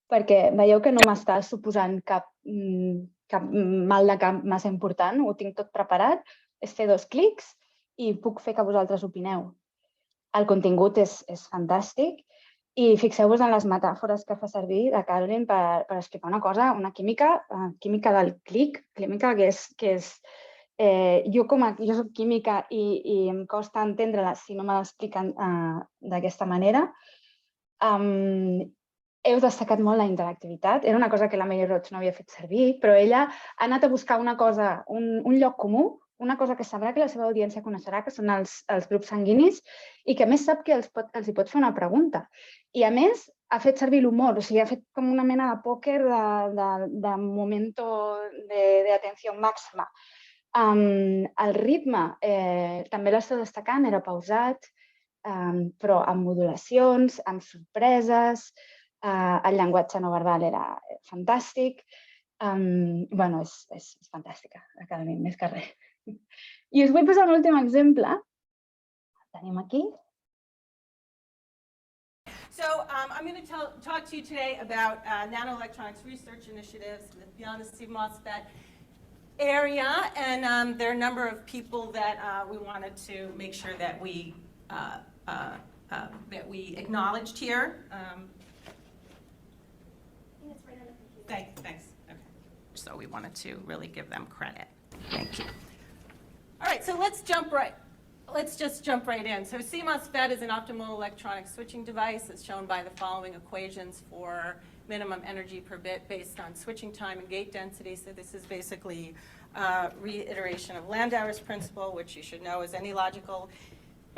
perquè veieu que no m'està suposant cap mal de camp massa important, ho tinc tot preparat, és fer 2 clics i puc fer que vosaltres opineu. El contingut és fantàstic i fixeu-vos en les metàfores que fa servir la Caroline per explicar una cosa, una química del clic, química que és jo soc química i em costa entendre-la si no me l'expliquen d'aquesta manera. Heu destacat molt la interactivitat. Era una cosa que la Mary Roach no havia fet servir, però ella ha anat a buscar una cosa, un lloc comú, una cosa que sabrà que la seva audiència coneixerà, que són els grups sanguinis, i que a més sap que els hi pot fer una pregunta. I a més, ha fet servir l'humor, o sigui, ha fet com una mena de pòquer de momento d'atenció màxima. El ritme també l'està destacant, era pausat, però amb modulacions, amb sorpreses, el llenguatge no verbal era fantàstic. Bueno, és fantàstica, la Caroline, més que res. I us vull posar un últim exemple. El tenim aquí. So I'm going to talk to you today about nanoelectronics research initiatives beyond the CMOSFET area, and there are a number of people that we wanted to make sure that we acknowledged here. Thanks. Okay. So we wanted to really give them credit. Thank you. All right, so let's just jump right in. So CMOSFET is an optimal electronic switching device. It's shown by the following equations for minimum energy per bit based on switching time and gate density. So this is basically a reiteration of Landauer's principle, which you should know is any logical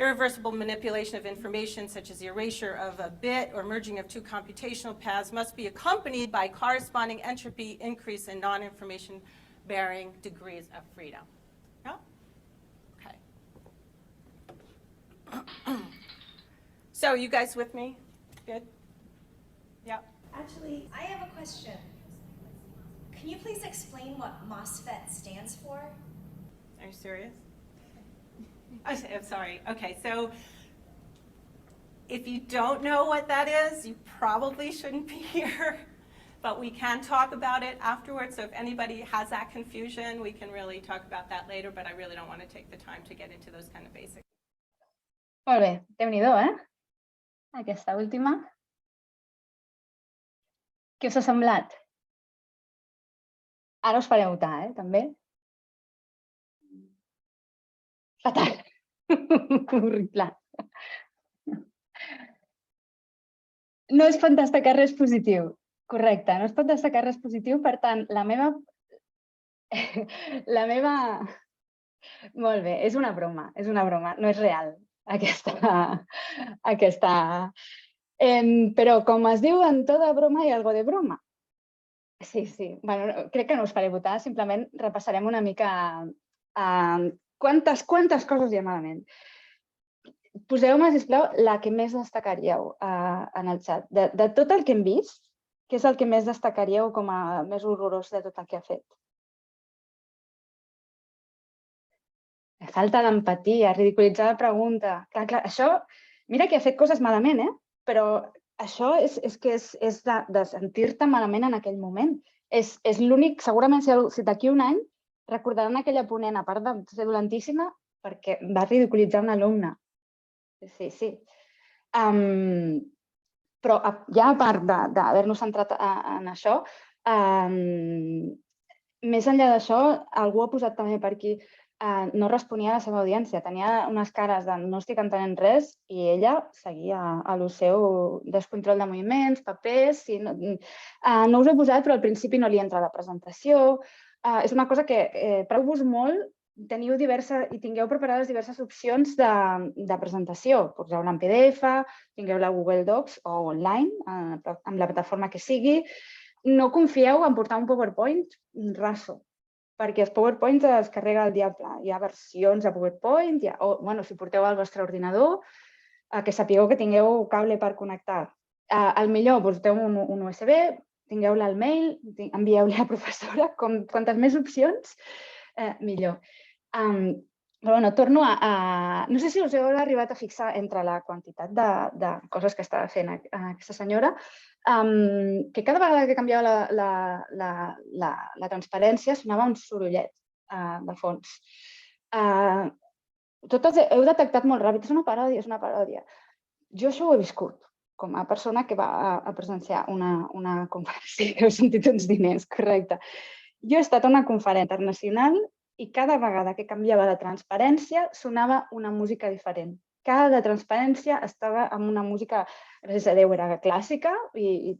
irreversible manipulation of information, such as the erasure of a bit or merging of two computational paths, must be accompanied by corresponding entropy increase in non-information bearing degrees of freedom. No? Okay. So you guys with me? Good? Yeah. Actually, I have a question. Can you please explain what MOSFET stands for? Are you serious? I'm sorry. Okay, so if you don't know what that is, you probably shouldn't be here, but we can talk about it afterwards. So if anybody has that confusion, we can really talk about that later, but I really don't want to take the time to get into those kind of basics. Molt bé, Déu-n'hi-do, Aquesta última. Què us ha semblat? Ara us faré votar, també. Fatal. Horrible. No es pot destacar res positiu. Correcte, no es pot destacar res positiu, per tant, la meva... Molt bé, és una broma, no és real, aquesta... Però com es diu, en tota broma hi ha algo de broma. Sí. Bueno, crec que no us faré votar, simplement repassarem una mica quantes coses hi ha malament. Poseu-me, sisplau, la que més destacaríeu en el xat. De tot el que hem vist, què és el que més destacaríeu com a més horrorós de tot el que ha fet? Falta d'empatia, ridiculitzar la pregunta. Clar, això, mira que ha fet coses malament, però això és de sentir-te malament en aquell moment. És l'únic, segurament, si d'aquí un any recordaran aquella ponent, a part de ser dolentíssima, perquè va ridiculitzar un alumne. Sí. Però ja a part d'haver-nos centrat en això, més enllà d'això, algú ha posat també per aquí, no responia a la seva audiència, tenia unes cares de no estic entenent res i ella seguia a lo seu descontrol de moviments, papers... No us he posat, però al principi no li entra la presentació. És una cosa que proveu-vos molt, i tingueu preparades diverses opcions de presentació. Poseu-la en PDF, tingueu-la a Google Docs o online, amb la plataforma que sigui. No confieu en portar un PowerPoint raso, perquè els PowerPoints es carrega el diable. Hi ha versions de PowerPoint, si porteu al vostre ordinador, que sapigueu que tingueu cable per connectar. Al millor porteu un USB, tingueu-la al mail, envieu-li a la professora, quantes més opcions, millor. Però torno a... No sé si us heu arribat a fixar entre la quantitat de coses que estava fent aquesta senyora, que cada vegada que canviava la transparència sonava un sorollet de fons. Totes heu detectat molt ràpid, és una paròdia. Jo això ho he viscut com a persona que va a presenciar una conferència, que heu sentit uns diners, correcte. Jo he estat a una conferència internacional i cada vegada que canviava de transparència sonava una música diferent. Cada transparència estava amb una música, gràcies a Déu, era clàssica i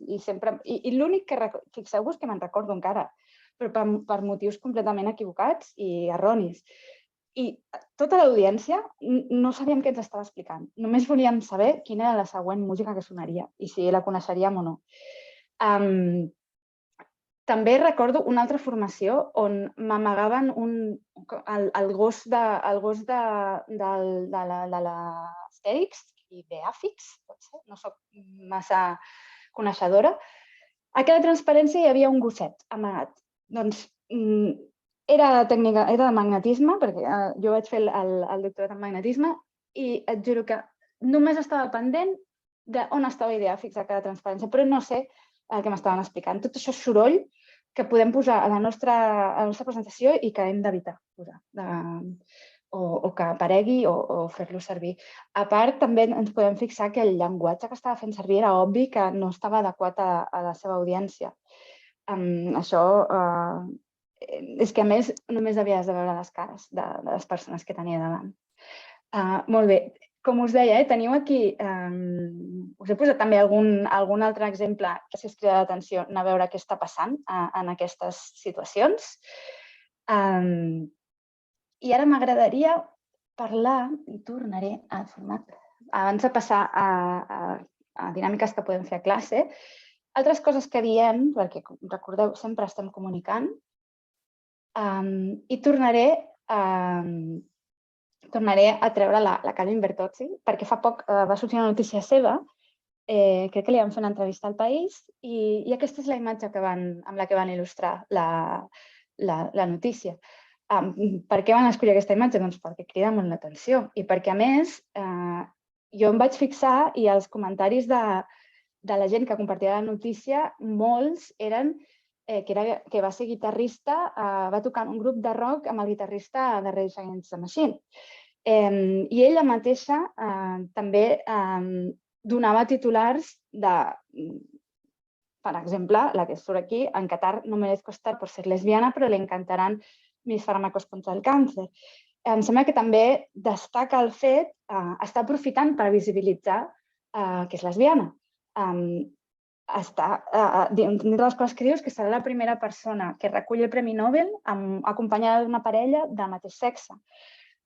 l'únic que, fixeu-vos que me'n recordo encara, però per motius completament equivocats i erronis. I tota l'audiència no sabíem què ens estava explicant. Només volíem saber quina era la següent música que sonaria i si la coneixeríem o no. També recordo una altra formació on m'amagaven el gos de l'Astèrix i Beafix, potser, no soc massa coneixedora. A cada transparència hi havia un gosset amagat. Doncs era de magnetisme, perquè jo vaig fer el doctorat en magnetisme, i et juro que només estava pendent d'on està la idea fixa cada transparència, però no sé el que m'estaven explicant. Tot això és soroll que podem posar a la nostra presentació i que hem d'evitar posar, o que aparegui o fer-lo servir. A part, també ens podem fixar que el llenguatge que estava fent servir era obvi que no estava adequat a la seva audiència. Això és que, a més, només havies de veure les cares de les persones que tenia davant. Molt bé. Com us deia, teniu aquí, us he posat també algun altre exemple que si us crida l'atenció, anar a veure què està passant en aquestes situacions. I ara m'agradaria parlar, i tornaré al format, abans de passar a dinàmiques que podem fer a classe, altres coses que diem, perquè recordeu, sempre estem comunicant, i tornaré a treure la Carmen Bertozzi, perquè fa poc va sortir una notícia seva, crec que li van fer una entrevista al País, i aquesta és la imatge amb la que van il·lustrar la notícia. Per què van escollir aquesta imatge? Doncs perquè crida molt l'atenció i perquè, a més, jo em vaig fixar i els comentaris de la gent que compartia la notícia, molts eren que va ser guitarrista, va tocar en un grup de rock amb el guitarrista de Rage Against the Machine. I ella mateixa també donava titulars de, per exemple, la que surt aquí, en Qatar no merezco estar por ser lesbiana, però le encantaran mis fármacos contra el càncer. Em sembla que també destaca el fet, està aprofitant per visibilitzar que és lesbiana. Una de les coses que diu és que serà la primera persona que recull el Premi Nobel acompanyada d'una parella del mateix sexe.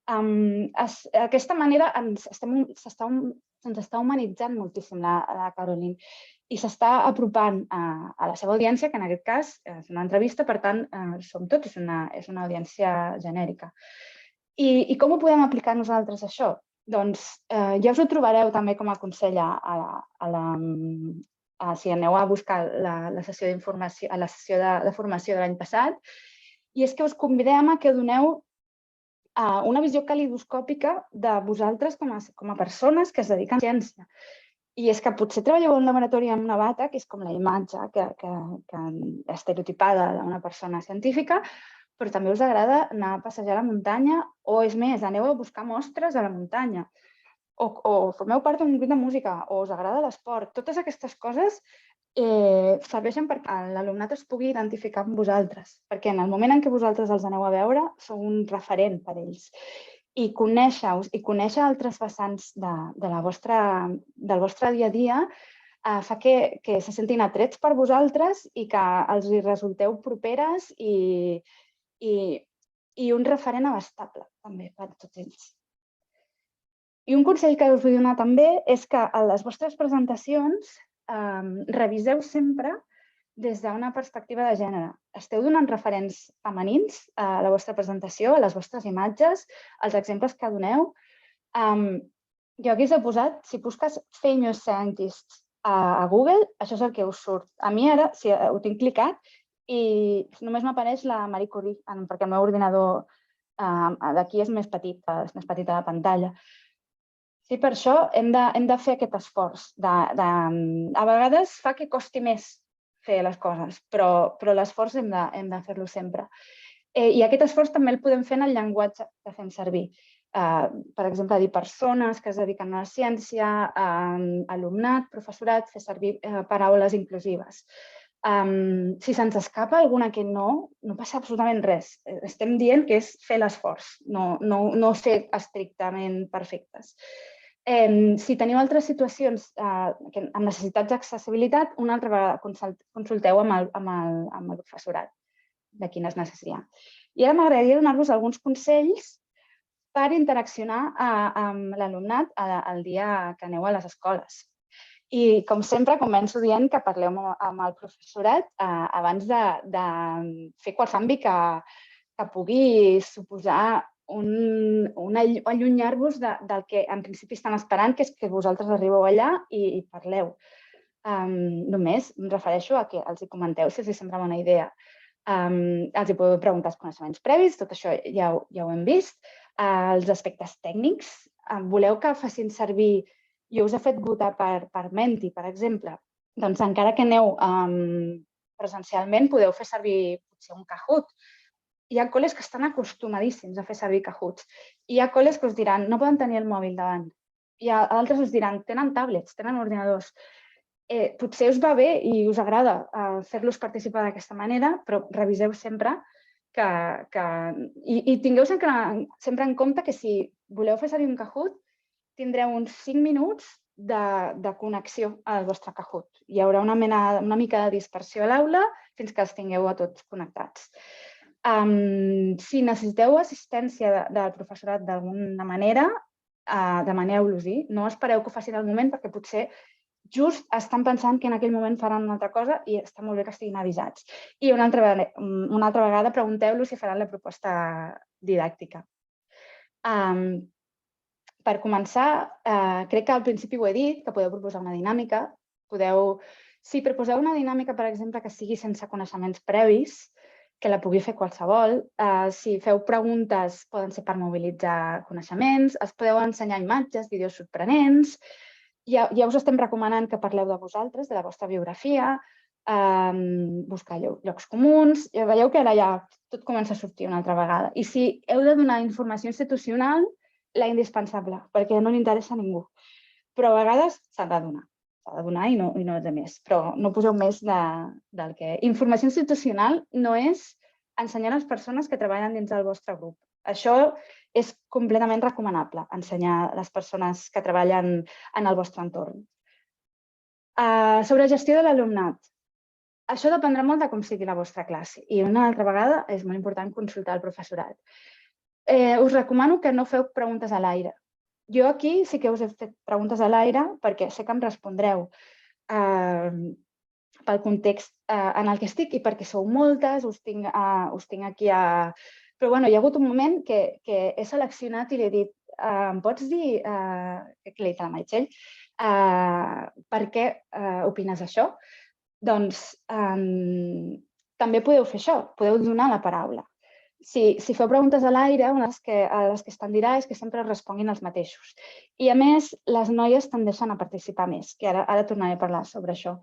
D'aquesta manera se'ns està humanitzant moltíssim la Caroline i s'està apropant a la seva audiència, que en aquest cas és una entrevista, per tant, som tots, és una audiència genèrica. I com ho podem aplicar nosaltres, això? Doncs ja us ho trobareu també com a consell si aneu a buscar la sessió d'informació, a la sessió de formació de l'any passat, i és que us convidem a que doneu una visió calidoscòpica de vosaltres com a persones que es dediquen a la ciència. I és que potser treballeu en un laboratori amb una bata, que és com la imatge estereotipada d'una persona científica, però també us agrada anar a passejar a la muntanya o, és més, aneu a buscar mostres a la muntanya o formeu part d'un grup de música o us agrada l'esport. Totes aquestes coses serveixen perquè l'alumnat es pugui identificar amb vosaltres, perquè en el moment en què vosaltres els aneu a veure sou un referent per ells. I conèixer-vos i conèixer altres vessants del vostre dia a dia fa que se sentin atrets per vosaltres i que els resulteu properes i un referent abastable també per tots ells. I un consell que us vull donar també és que a les vostres presentacions reviseu sempre des d'una perspectiva de gènere. Esteu donant referents femenins a la vostra presentació, a les vostres imatges, als exemples que doneu. Jo aquí us he posat, si busques famous scientists a Google, això és el que us surt. A mi ara ho tinc clicat i només m'apareix la Marie Curie, perquè el meu ordinador d'aquí és més petita la pantalla. Sí, per això hem de fer aquest esforç. A vegades fa que costi més fer les coses, però l'esforç hem de fer-lo sempre. I aquest esforç també el podem fer en el llenguatge que fem servir. Per exemple, dir persones que es dediquen a la ciència, alumnat, professorat, fer servir paraules inclusives. Si se'ns escapa alguna que no passa absolutament res. Estem dient que és fer l'esforç, no ser estrictament perfectes. Si teniu altres situacions amb necessitats d'accessibilitat, una altra vegada consulteu amb el professorat de quines necessitarà. I ara m'agradaria donar-vos alguns consells per interaccionar amb l'alumnat el dia que aneu a les escoles. I, com sempre, començo dient que parleu amb el professorat abans de fer qualsevol canvi que pugui suposar allunyar-vos del que en principi estan esperant, que és que vosaltres arribeu allà i parleu. Només em refereixo a que els hi comenteu si els sembla bona idea. Els hi podeu preguntar els coneixements previs, tot això ja ho hem vist. Els aspectes tècnics, voleu que facin servir i us he fet votar per Menti, per exemple, doncs encara que aneu presencialment podeu fer servir potser un Kahoot. Hi ha col·les que estan acostumadíssims a fer servir Kahoots. Hi ha col·les que us diran no poden tenir el mòbil davant. I altres us diran tenen tablets, tenen ordinadors. Potser us va bé i us agrada fer-los participar d'aquesta manera, però reviseu sempre i tingueu sempre en compte que si voleu fer servir un Kahoot, tindreu uns 5 minuts de connexió al vostre Kahoot. Hi haurà una mica de dispersió a l'aula fins que els tingueu a tots connectats. Si necessiteu assistència del professorat d'alguna manera, demaneu-los. No espereu que ho facin al moment perquè potser just estan pensant que en aquell moment faran una altra cosa i està molt bé que estiguin avisats. I una altra vegada pregunteu-los si faran la proposta didàctica. Per començar, crec que al principi ho he dit, que podeu proposar una dinàmica. Si proposeu una dinàmica, per exemple, que sigui sense coneixements previs, que la pugui fer qualsevol. Si feu preguntes, poden ser per mobilitzar coneixements, es podeu ensenyar imatges, vídeos sorprenents. Ja us estem recomanant que parleu de vosaltres, de la vostra biografia, buscar llocs comuns. Ja veieu que ara ja tot comença a sortir una altra vegada. I si heu de donar informació institucional, la indispensable, perquè no li interessa a ningú. Però a vegades s'ha de donar. S'ha de donar i no de més. Però no poseu més del que... Informació institucional no és ensenyar a les persones que treballen dins del vostre grup. Això és completament recomanable, ensenyar a les persones que treballen en el vostre entorn. Sobre gestió de l'alumnat. Això dependrà molt de com sigui la vostra classe. I una altra vegada és molt important consultar el professorat. Us recomano que no feu preguntes a l'aire. Jo aquí sí que us he fet preguntes a l'aire perquè sé que em respondreu pel context en el que estic i perquè sou moltes, us tinc aquí a... Però bueno, hi ha hagut un moment que he seleccionat i li he dit em pots dir, que li he dit a la Meritxell, per què opines això? Doncs també podeu fer això, podeu donar la paraula. Si feu preguntes a l'aire, una de les que es tendirà és que sempre responguin els mateixos. I a més, les noies tendeixen a participar més, que ara tornaré a parlar sobre això.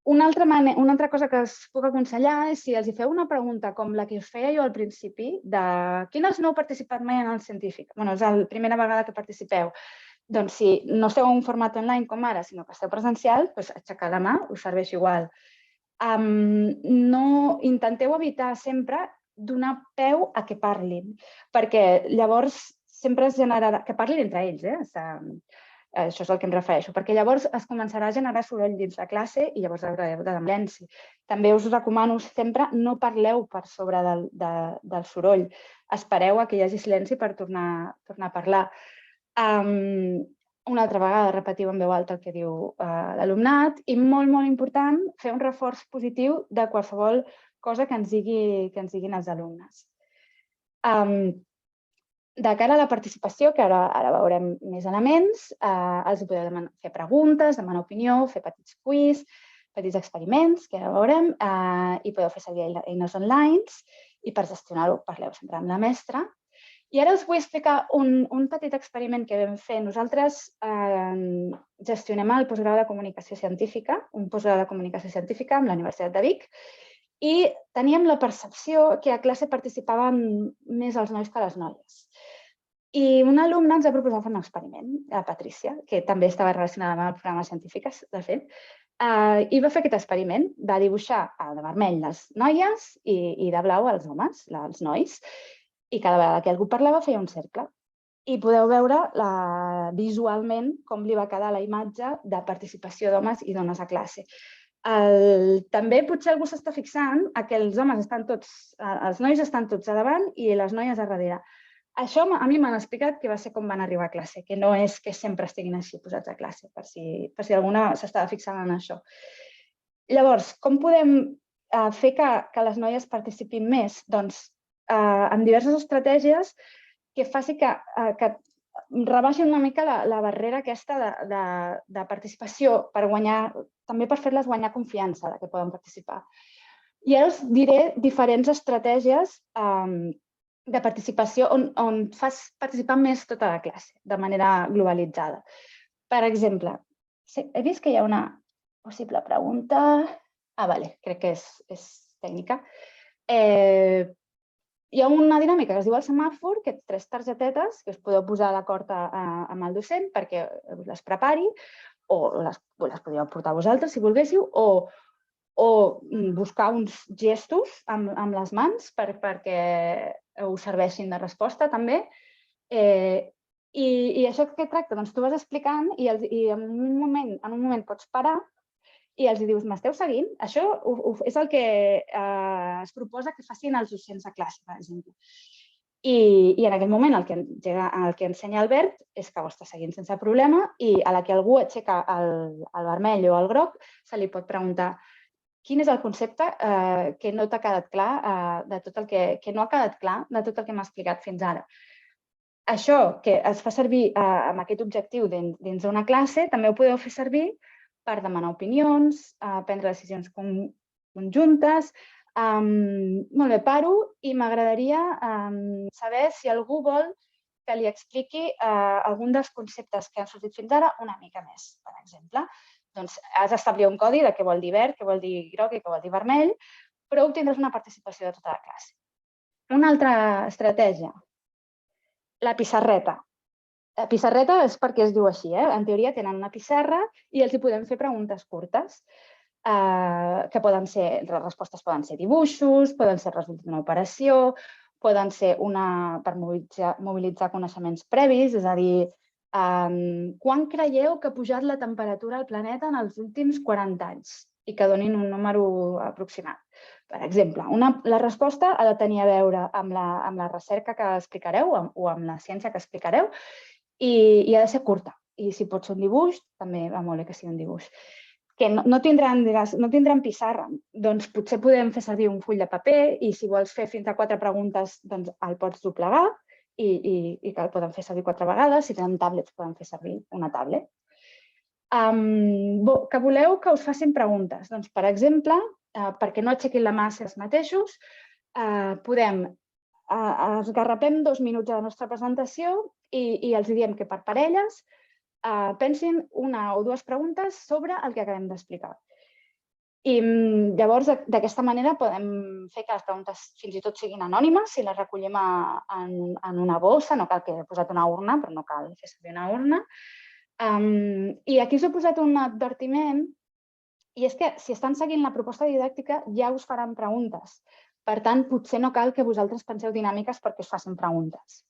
Una altra cosa que us puc aconsellar és si els feu una pregunta com la que us feia jo al principi, de quines no heu participat mai en el científic? Bé, és la primera vegada que participeu. Doncs si no esteu en un format online com ara, sinó que esteu presencial, aixecar la mà us serveix igual. Intenteu evitar sempre donar peu a que parlin, perquè llavors sempre es generarà... Que parlin entre ells, això és el que em refereixo, perquè llavors es començarà a generar soroll dins la classe i llavors haureu de silenci. També us recomano sempre no parleu per sobre del soroll. Espereu a que hi hagi silenci per tornar a parlar. Una altra vegada repetiu en veu alta el que diu l'alumnat i molt, molt important, fer un reforç positiu de qualsevol cosa que ens diguin els alumnes. De cara a la participació, que ara veurem més elements, els podeu fer preguntes, demanar opinió, fer petits quiz, petits experiments, que ara veurem, i podeu fer servir eines online i per gestionar-ho parleu sempre amb la mestra. I ara us vull explicar un petit experiment que vam fer. Nosaltres gestionem el postgrau de Comunicació Científica, un postgrau de Comunicació Científica amb la Universitat de Vic, i teníem la percepció que a classe participaven més els nois que les noies. I una alumna ens va proposar fer un experiment, la Patrícia, que també estava relacionada amb el programa científiques, de fet, i va fer aquest experiment. Va dibuixar de vermell les noies i de blau els homes, els nois, i cada vegada que algú parlava feia un cercle. I podeu veure visualment com li va quedar la imatge de participació d'homes i dones a classe. També potser algú s'està fixant que els nois estan tots a davant i les noies a darrere. Això a mi m'han explicat que va ser com van arribar a classe, que no és que sempre estiguin així posats a classe, per si alguna s'estava fixant en això. Llavors, com podem fer que les noies participin més? Doncs amb diverses estratègies que faci que rebaixin una mica la barrera aquesta de participació també per fer-les guanyar confiança que poden participar. I ara us diré diferents estratègies de participació on fas participar més tota la classe, de manera globalitzada. Per exemple, he vist que hi ha una possible pregunta. Vale, crec que és tècnica. Hi ha una dinàmica que es diu el semàfor, que 3 targetetes que us podeu posar d'acord amb el docent perquè us les prepari, o les podríeu portar vosaltres si volguéssiu, o buscar uns gestos amb les mans perquè us serveixin de resposta també. I això què tracta? Doncs tu vas explicant i en un moment pots parar i els dius, m'esteu seguint? Això és el que es proposa que facin els docents de classe, per exemple. I en aquell moment el que ensenya Albert és que ho està seguint sense problema i a la que algú aixeca el vermell o el groc se li pot preguntar quin és el concepte que no t'ha quedat clar de tot el que no ha quedat clar de tot el que m'ha explicat fins ara. Això que es fa servir amb aquest objectiu dins d'una classe també ho podeu fer servir per demanar opinions, prendre decisions conjuntes. Molt bé, paro i m'agradaria saber si algú vol que li expliqui algun dels conceptes que han sortit fins ara una mica més, per exemple. Doncs has d'establir un codi de què vol dir verd, què vol dir groc i què vol dir vermell, però obtindràs una participació de tota la classe. Una altra estratègia, la pissarreta. La pissarreta és perquè es diu així. En teoria tenen una pissarra i els hi podem fer preguntes curtes, que les respostes poden ser dibuixos, poden ser resultat d'una operació, poden ser per mobilitzar coneixements previs, és a dir, quan creieu que ha pujat la temperatura al planeta en els últims 40 anys? I que donin un número aproximat. Per exemple, la resposta ha de tenir a veure amb la recerca que explicareu o amb la ciència que explicareu i ha de ser curta. I si pot ser un dibuix, també va molt bé que sigui un dibuix. Que no tindran pissarra, doncs potser podem fer servir un full de paper i si vols fer fins a 4 preguntes, doncs el pots doblegar i que el poden fer servir 4 vegades. Si tenen tablets, poden fer servir una tablet. Que voleu que us facin preguntes? Doncs, per exemple, perquè no aixequin la mà ells mateixos, esgarrapem 2 minuts a la nostra presentació i els diem que per parelles pensin 1 o 2 preguntes sobre el que acabem d'explicar. I llavors, d'aquesta manera, podem fer que les preguntes fins i tot siguin anònimes, si les recollim en una bossa, no cal que he posat una urna, però no cal fer servir una urna. I aquí us he posat un advertiment, i és que si estan seguint la proposta didàctica ja us faran preguntes. Per tant, potser no cal que vosaltres penseu dinàmiques perquè us facin preguntes.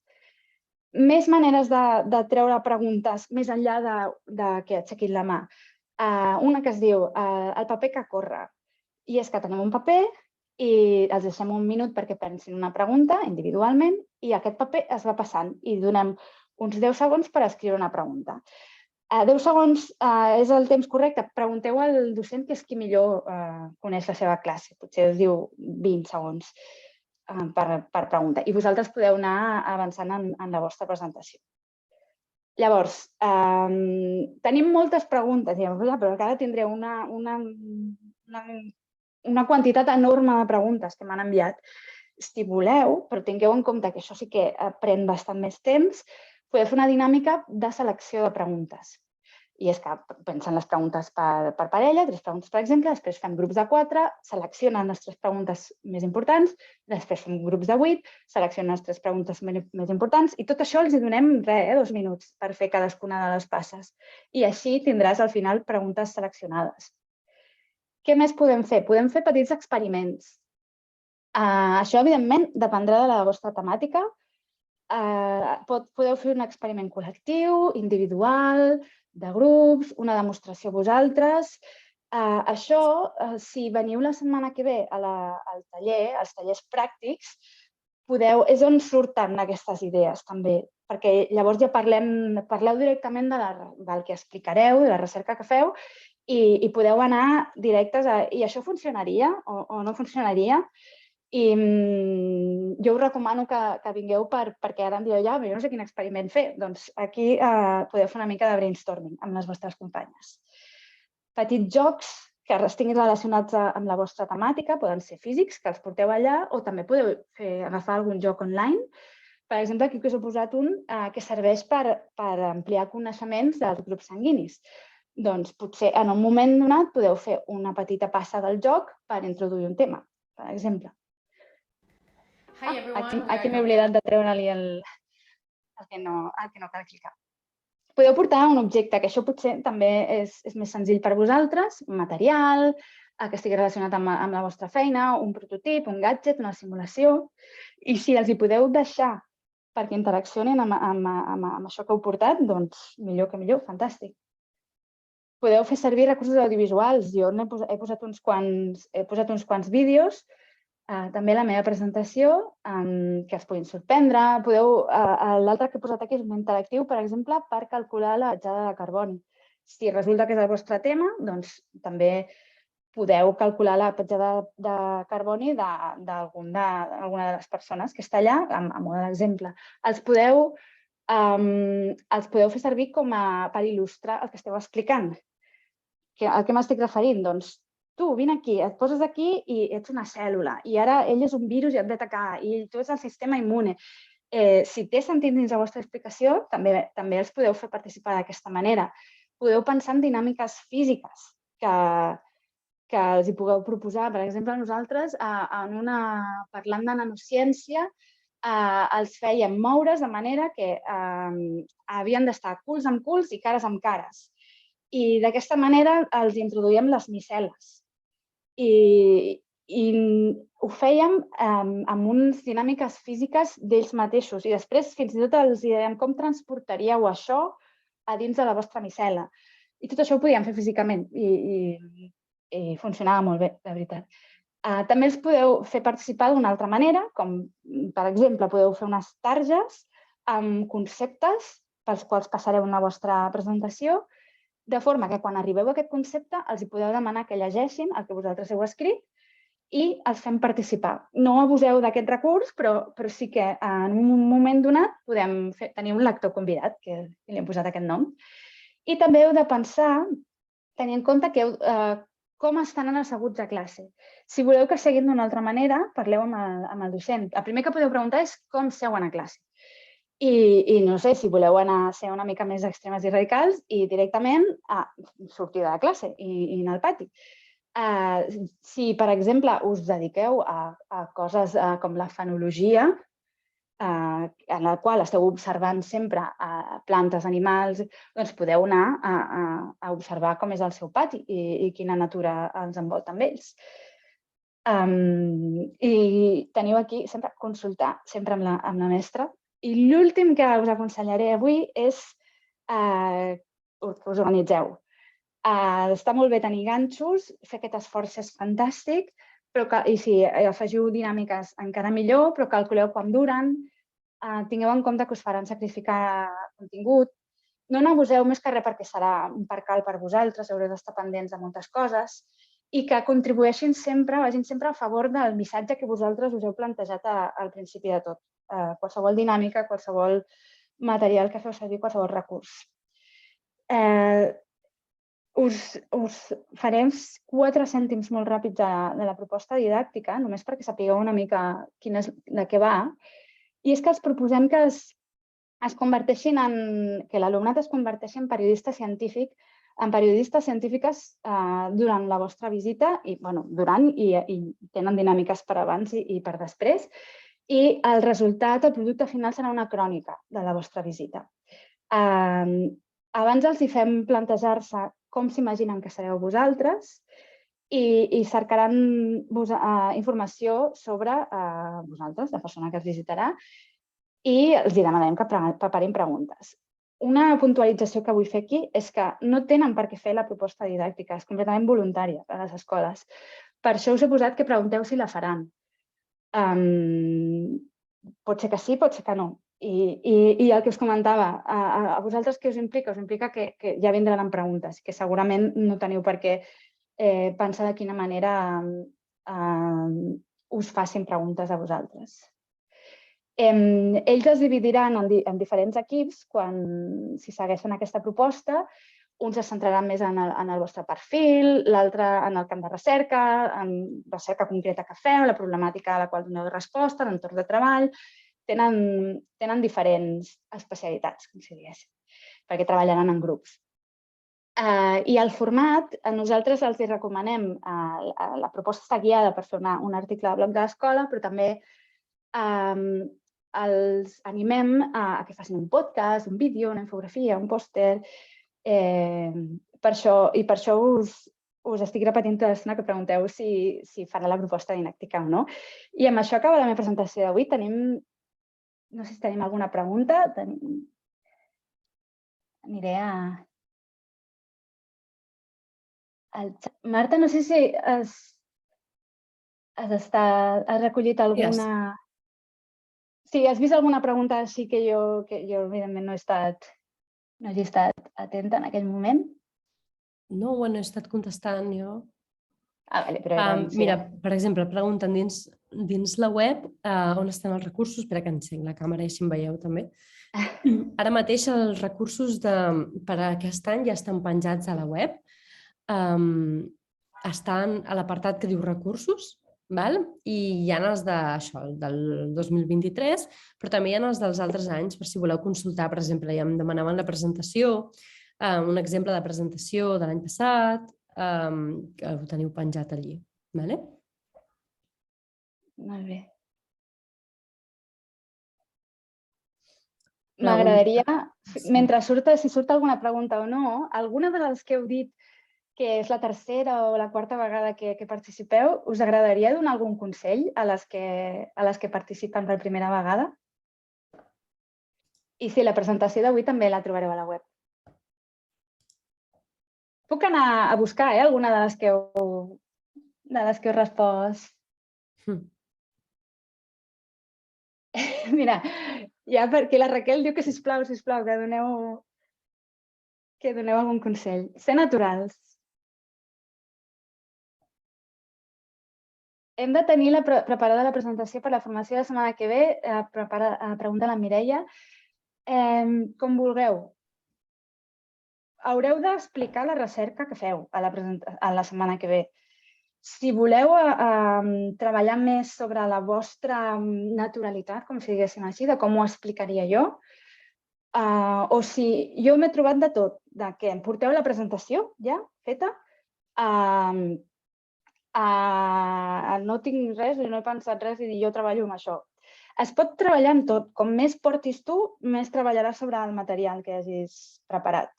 Més maneres de treure preguntes més enllà de que aixequin la mà. Una que es diu el paper que corre. I és que tenim un paper i els deixem un minut perquè pensin una pregunta individualment i aquest paper es va passant i donem uns 10 segons per escriure una pregunta. 10 segons és el temps correcte. Pregunteu al docent que és qui millor coneix la seva classe. Potser us diu 20 segons per pregunta. I vosaltres podeu anar avançant en la vostra presentació. Llavors, tenim moltes preguntes, però encara tindreu una quantitat enorme de preguntes que m'han enviat. Si voleu, però tingueu en compte que això sí que pren bastant més temps, podeu fer una dinàmica de selecció de preguntes. I és que pensen les preguntes per parella, 3 preguntes, per exemple, després fem grups de 4, seleccionen les 3 preguntes més importants, després fem grups de 8, seleccionen les 3 preguntes més importants i tot això els donem 2 minuts per fer cadascuna de les passes. I així tindràs al final preguntes seleccionades. Què més podem fer? Podem fer petits experiments. Això, evidentment, dependrà de la vostra temàtica. Podeu fer un experiment col·lectiu, individual, de grups, una demostració vosaltres. Això, si veniu la setmana que ve al taller, als tallers pràctics, és on surten aquestes idees també, perquè llavors ja parleu directament del que explicareu, de la recerca que feu i podeu anar directes a i això funcionaria o no funcionaria. I jo us recomano que vingueu perquè ara em dieu, ja, jo no sé quin experiment fer. Doncs aquí podeu fer una mica de brainstorming amb les vostres companyes. Petits jocs que estiguin relacionats amb la vostra temàtica, poden ser físics, que els porteu allà, o també podeu agafar algun joc online Per exemple, aquí us he posat un que serveix per ampliar coneixements dels grups sanguinis. Doncs potser en un moment donat podeu fer una petita passa del joc per introduir un tema, per exemple. Aquí m'he oblidat de treure-li el que no cal clicar. Podeu portar un objecte, que això potser també és més senzill per vosaltres, un material que estigui relacionat amb la vostra feina, un prototip, un gadget, una simulació, i si els hi podeu deixar perquè interaccionin amb això que heu portat, doncs millor que millor, fantàstic. Podeu fer servir recursos audiovisuals. Jo he posat uns quants vídeos, també la meva presentació, que es puguin sorprendre. L'altre que he posat aquí és un interactiu, per exemple, per calcular la petjada de carboni. Si resulta que és el vostre tema, doncs també podeu calcular la petjada de carboni d'alguna de les persones que està allà, a mode d'exemple. Els podeu fer servir per il·lustrar el que esteu explicant. A què m'estic referint? Doncs tu, vine aquí, et poses aquí i ets una cèl·lula i ara ell és un virus i et ve a atacar i tu ets el sistema immune. Si té sentit dins la vostra explicació, també els podeu fer participar d'aquesta manera. Podeu pensar en dinàmiques físiques que els hi pugueu proposar. Per exemple, nosaltres, parlant de nanociència, els fèiem moure's de manera que havien d'estar culs amb culs i cares amb cares. I d'aquesta manera els introduïem les micel·les. I ho fèiem amb unes dinàmiques físiques d'ells mateixos. I després fins i tot els dèiem com transportaríeu això a dins de la vostra micel·la. I tot això ho podíem fer físicament i funcionava molt bé, de veritat. També els podeu fer participar d'una altra manera, com per exemple podeu fer unes targes amb conceptes pels quals passareu una vostra presentació, de forma que quan arribeu a aquest concepte els hi podeu demanar que llegeixin el que vosaltres heu escrit i els fem participar. No abuseu d'aquest recurs, però sí que en un moment donat podem tenir un lector convidat, que li hem posat aquest nom. I també heu de pensar, tenir en compte com estan asseguts a classe. Si voleu que seguin d'una altra manera, parleu amb el docent. El primer que podeu preguntar és com seuen a classe. I no sé, si voleu anar a ser una mica més extremes i radicals i directament sortir de la classe i anar al pati. Si, per exemple, us dediqueu a coses com la fenologia, en la qual esteu observant sempre plantes, animals, doncs podeu anar a observar com és el seu pati i quina natura els envolta amb ells. I teniu aquí sempre consultar sempre amb la mestra. I l'últim que us aconsellaré avui és que us organitzeu. Està molt bé tenir ganxos, fer aquest esforç és fantàstic, i si afegiu dinàmiques encara millor, però calculeu quan duren, tingueu en compte que us faran sacrificar contingut. No n'abuseu més que res perquè serà un percal per vosaltres, haureu d'estar pendents de moltes coses i que contribueixin sempre, vagin sempre a favor del missatge que vosaltres us heu plantejat al principi de tot. Qualsevol dinàmica, qualsevol material que feu servir, qualsevol recurs. Us faré 4 cèntims molt ràpids de la proposta didàctica, només perquè sapigueu una mica de què va. I és que els proposem que l'alumnat es converteixi en periodista científic, en periodistes científiques durant la vostra visita, i tenen dinàmiques per abans i per després, i el resultat, el producte final, serà una crònica de la vostra visita. Abans els hi fem plantejar-se com s'imaginen que sereu vosaltres i cercaran informació sobre vosaltres, la persona que els visitarà, i els demanarem que preparin preguntes. Una puntualització que vull fer aquí és que no tenen per què fer la proposta didàctica, és completament voluntària a les escoles. Per això us he posat que pregunteu si la faran. Pot ser que sí, pot ser que no. I el que us comentava, a vosaltres què us implica? Us implica que ja vindran preguntes, que segurament no teniu per què pensar de quina manera us facin preguntes a vosaltres. Ells es dividiran en diferents equips si segueixen aquesta proposta. Uns es centraran més en el vostre perfil, l'altre en el camp de recerca, en recerca concreta que feu, la problemàtica a la qual doneu resposta, l'entorn de treball, tenen diferents especialitats, com si diguéssim, perquè treballaran en grups. I el format, nosaltres els recomanem, la proposta està guiada per fer un article de blog de l'escola, però també els animem a que facin un podcast, un vídeo, una infografia, un pòster. Per això us estic repetint tota l'estona que pregunteu si farà la proposta didàctica o no. I amb això acaba la meva presentació d'avui. No sé si tenim alguna pregunta. Aniré a... Marta, no sé si has recollit alguna... Sí, has vist alguna pregunta així que jo evidentment no hagi estat atenta en aquell moment? No, ho he estat contestant jo. Vale, però... Mira, per exemple, pregunten dins la web on estan els recursos. Espera que encenc la càmera i així em veieu també. Ara mateix els recursos per a aquest any ja estan penjats a la web. Estan a l'apartat que diu recursos, i hi ha els del 2023, però també hi ha els dels altres anys, per si voleu consultar. Per exemple, ja em demanaven la presentació, un exemple de presentació de l'any passat, que ho teniu penjat allí. Molt bé. M'agradaria, mentre si surt alguna pregunta o no, alguna de les que heu dit que és la tercera o la quarta vegada que participeu, us agradaria donar algun consell a les que participen per primera vegada? I sí, la presentació d'avui també la trobareu a la web. Puc anar a buscar alguna de les que heu respost? Mira, ja perquè la Raquel diu que sisplau, que doneu algun consell. Ser naturals. Hem de tenir preparada la presentació per la formació de la setmana que ve. Pregunta la Mireia. Com vulgueu. Haureu d'explicar la recerca que feu a la setmana que ve. Si voleu treballar més sobre la vostra naturalitat, com si diguéssim així, de com ho explicaria jo, o si jo m'he trobat de tot, de que em porteu la presentació ja feta, no tinc res i no he pensat res i jo treballo amb això. Es pot treballar en tot. Com més portis tu, més treballaràs sobre el material que hagis preparat.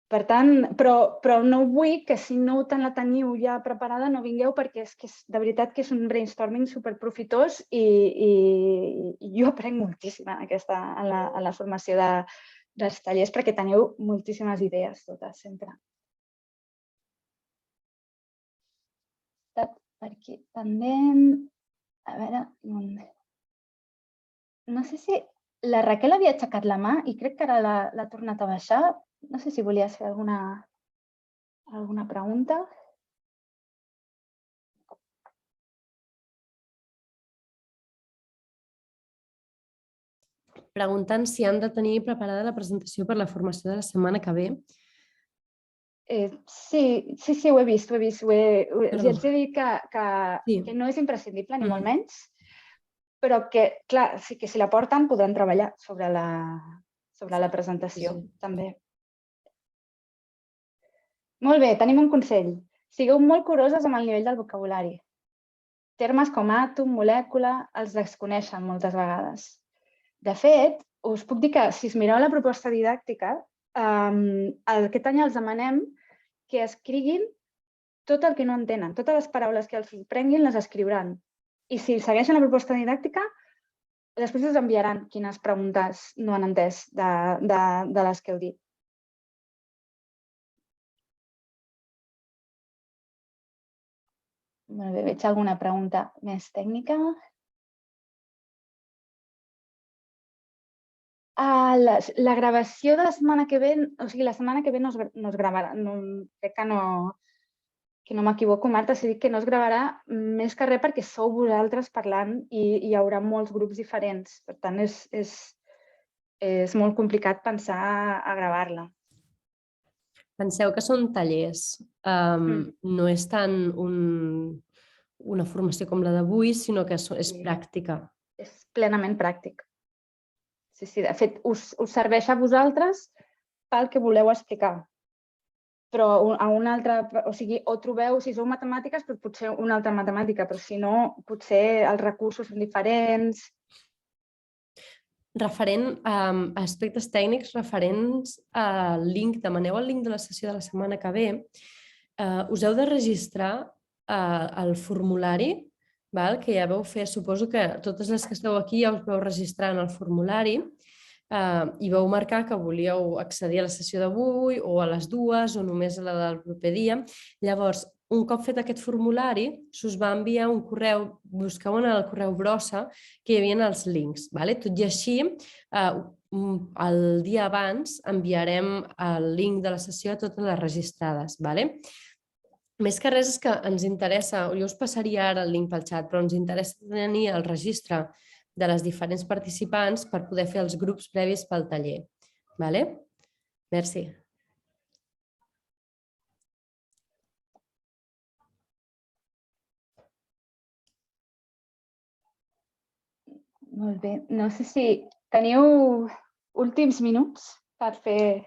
Per tant, però no vull que si no la teniu ja preparada no vingueu perquè és que de veritat que és un brainstorming superprofitós i jo aprenc moltíssim en la formació dels tallers perquè teniu moltíssimes idees totes, sempre. Per aquí també... A veure... No sé si... La Raquel havia aixecat la mà i crec que ara l'ha tornat a baixar. No sé si volies fer alguna pregunta. Preguntant si han de tenir preparada la presentació per la formació de la setmana que ve. Sí, ho he vist. Els he dit que no és imprescindible, ni molt menys, però que, clar, que si la porten podran treballar sobre la presentació, també. Molt bé, tenim un consell. Sigueu molt curoses amb el nivell del vocabulari. Termes com àtom, molècula, els desconeixen moltes vegades. De fet, us puc dir que si es mireu la proposta didàctica, aquest any els demanem que escriguin tot el que no entenen. Totes les paraules que els sorprenguin les escriuran. I si segueixen la proposta didàctica, després us enviaran quines preguntes no han entès de les que heu dit. Molt bé, veig alguna pregunta més tècnica. La gravació de la setmana que ve, o sigui, la setmana que ve no es gravarà. Crec que no m'equivoco, Marta, si dic que no es gravarà més que res perquè sou vosaltres parlant i hi haurà molts grups diferents. Per tant, és molt complicat pensar a gravar-la. Penseu que són tallers. No és tant una formació com la d'avui, sinó que és pràctica. és plenament pràctic. Sí, de fet, us serveix a vosaltres pel que voleu explicar. Però a una altra, o sigui, o trobeu, si sou matemàtiques, doncs potser una altra matemàtica, però si no, potser els recursos són diferents. Referent a aspectes tècnics referents al link, demaneu el link de la sessió de la setmana que ve, us heu de registrar al formulari, que ja vau fer, suposo que totes les que esteu aquí ja us vau registrar en el formulari i vau marcar que volíeu accedir a la sessió d'avui o a les dues o només a la del proper dia. Llavors, un cop fet aquest formulari, s'us va enviar un correu, busqueu en el correu brossa que hi havia els links. Tot i així, el dia abans enviarem el link de la sessió a totes les registrades. Més que res és que ens interessa, jo us passaria ara el link pel xat, però ens interessa tenir el registre de les diferents participants per poder fer els grups previs pel taller. Merci. Molt bé. No sé si teniu últims minuts per fer...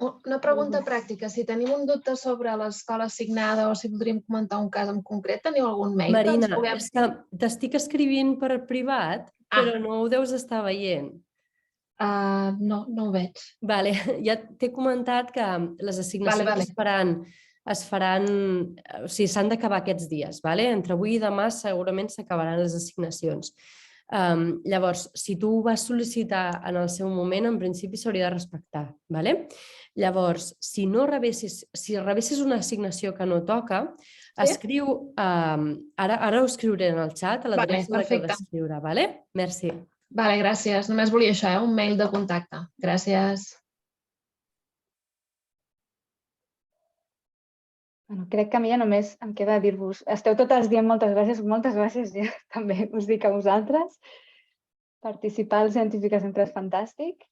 Una pregunta pràctica. Si tenim un dubte sobre l'escola assignada o si voldríem comentar un cas en concret, teniu algun mail? Marina, és que t'estic escrivint per privat, però no ho deus estar veient. No ho veig. Ja t'he comentat que les assignacions es faran, o sigui, s'han d'acabar aquests dies. Entre avui i demà segurament s'acabaran les assignacions. Llavors, si tu ho vas sol·licitar en el seu moment, en principi s'hauria de respectar. Llavors, si rebessis una assignació que no toca, escriu, ara ho escriuré en el xat, a l'adreça que heu d'escriure. Merci. Gràcies. Només volia això, un mail de contacte. Gràcies. Crec que a mi ja només em queda dir-vos, esteu totes dient moltes gràcies, ja també us dic a vosaltres. Participar al Científica sempre és fantàstic.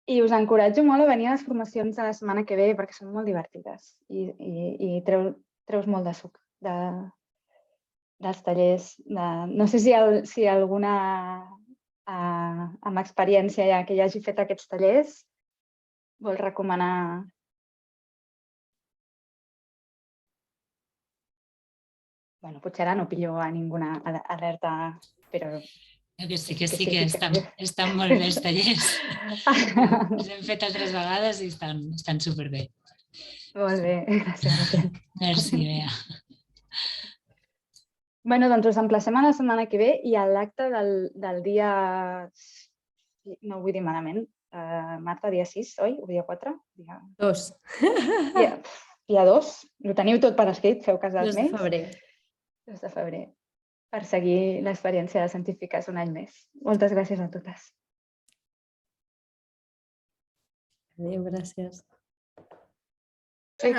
I us encoratjo molt a venir a les formacions de la setmana que ve perquè són molt divertides i treus molt de suc dels tallers. No sé si alguna amb experiència ja que ja hagi fet aquests tallers vol recomanar. Potser ara no pillo a ninguna alerta, però... Que sí, que estan molt bé els tallers. Els hem fet altres vegades i estan superbé. Molt bé, gràcies. Merci, Bea. Doncs us emplacem a la setmana que ve i a l'acte del dia... No ho vull dir malament. Marta, dia 6, oi? O dia 4? 2. Dia 2. Ho teniu tot per escrit, feu cas dels mails. 2 de febrer. 2 de febrer. Per seguir l'experiència de científiques un any més. Moltes gràcies a totes. Adéu, gràcies.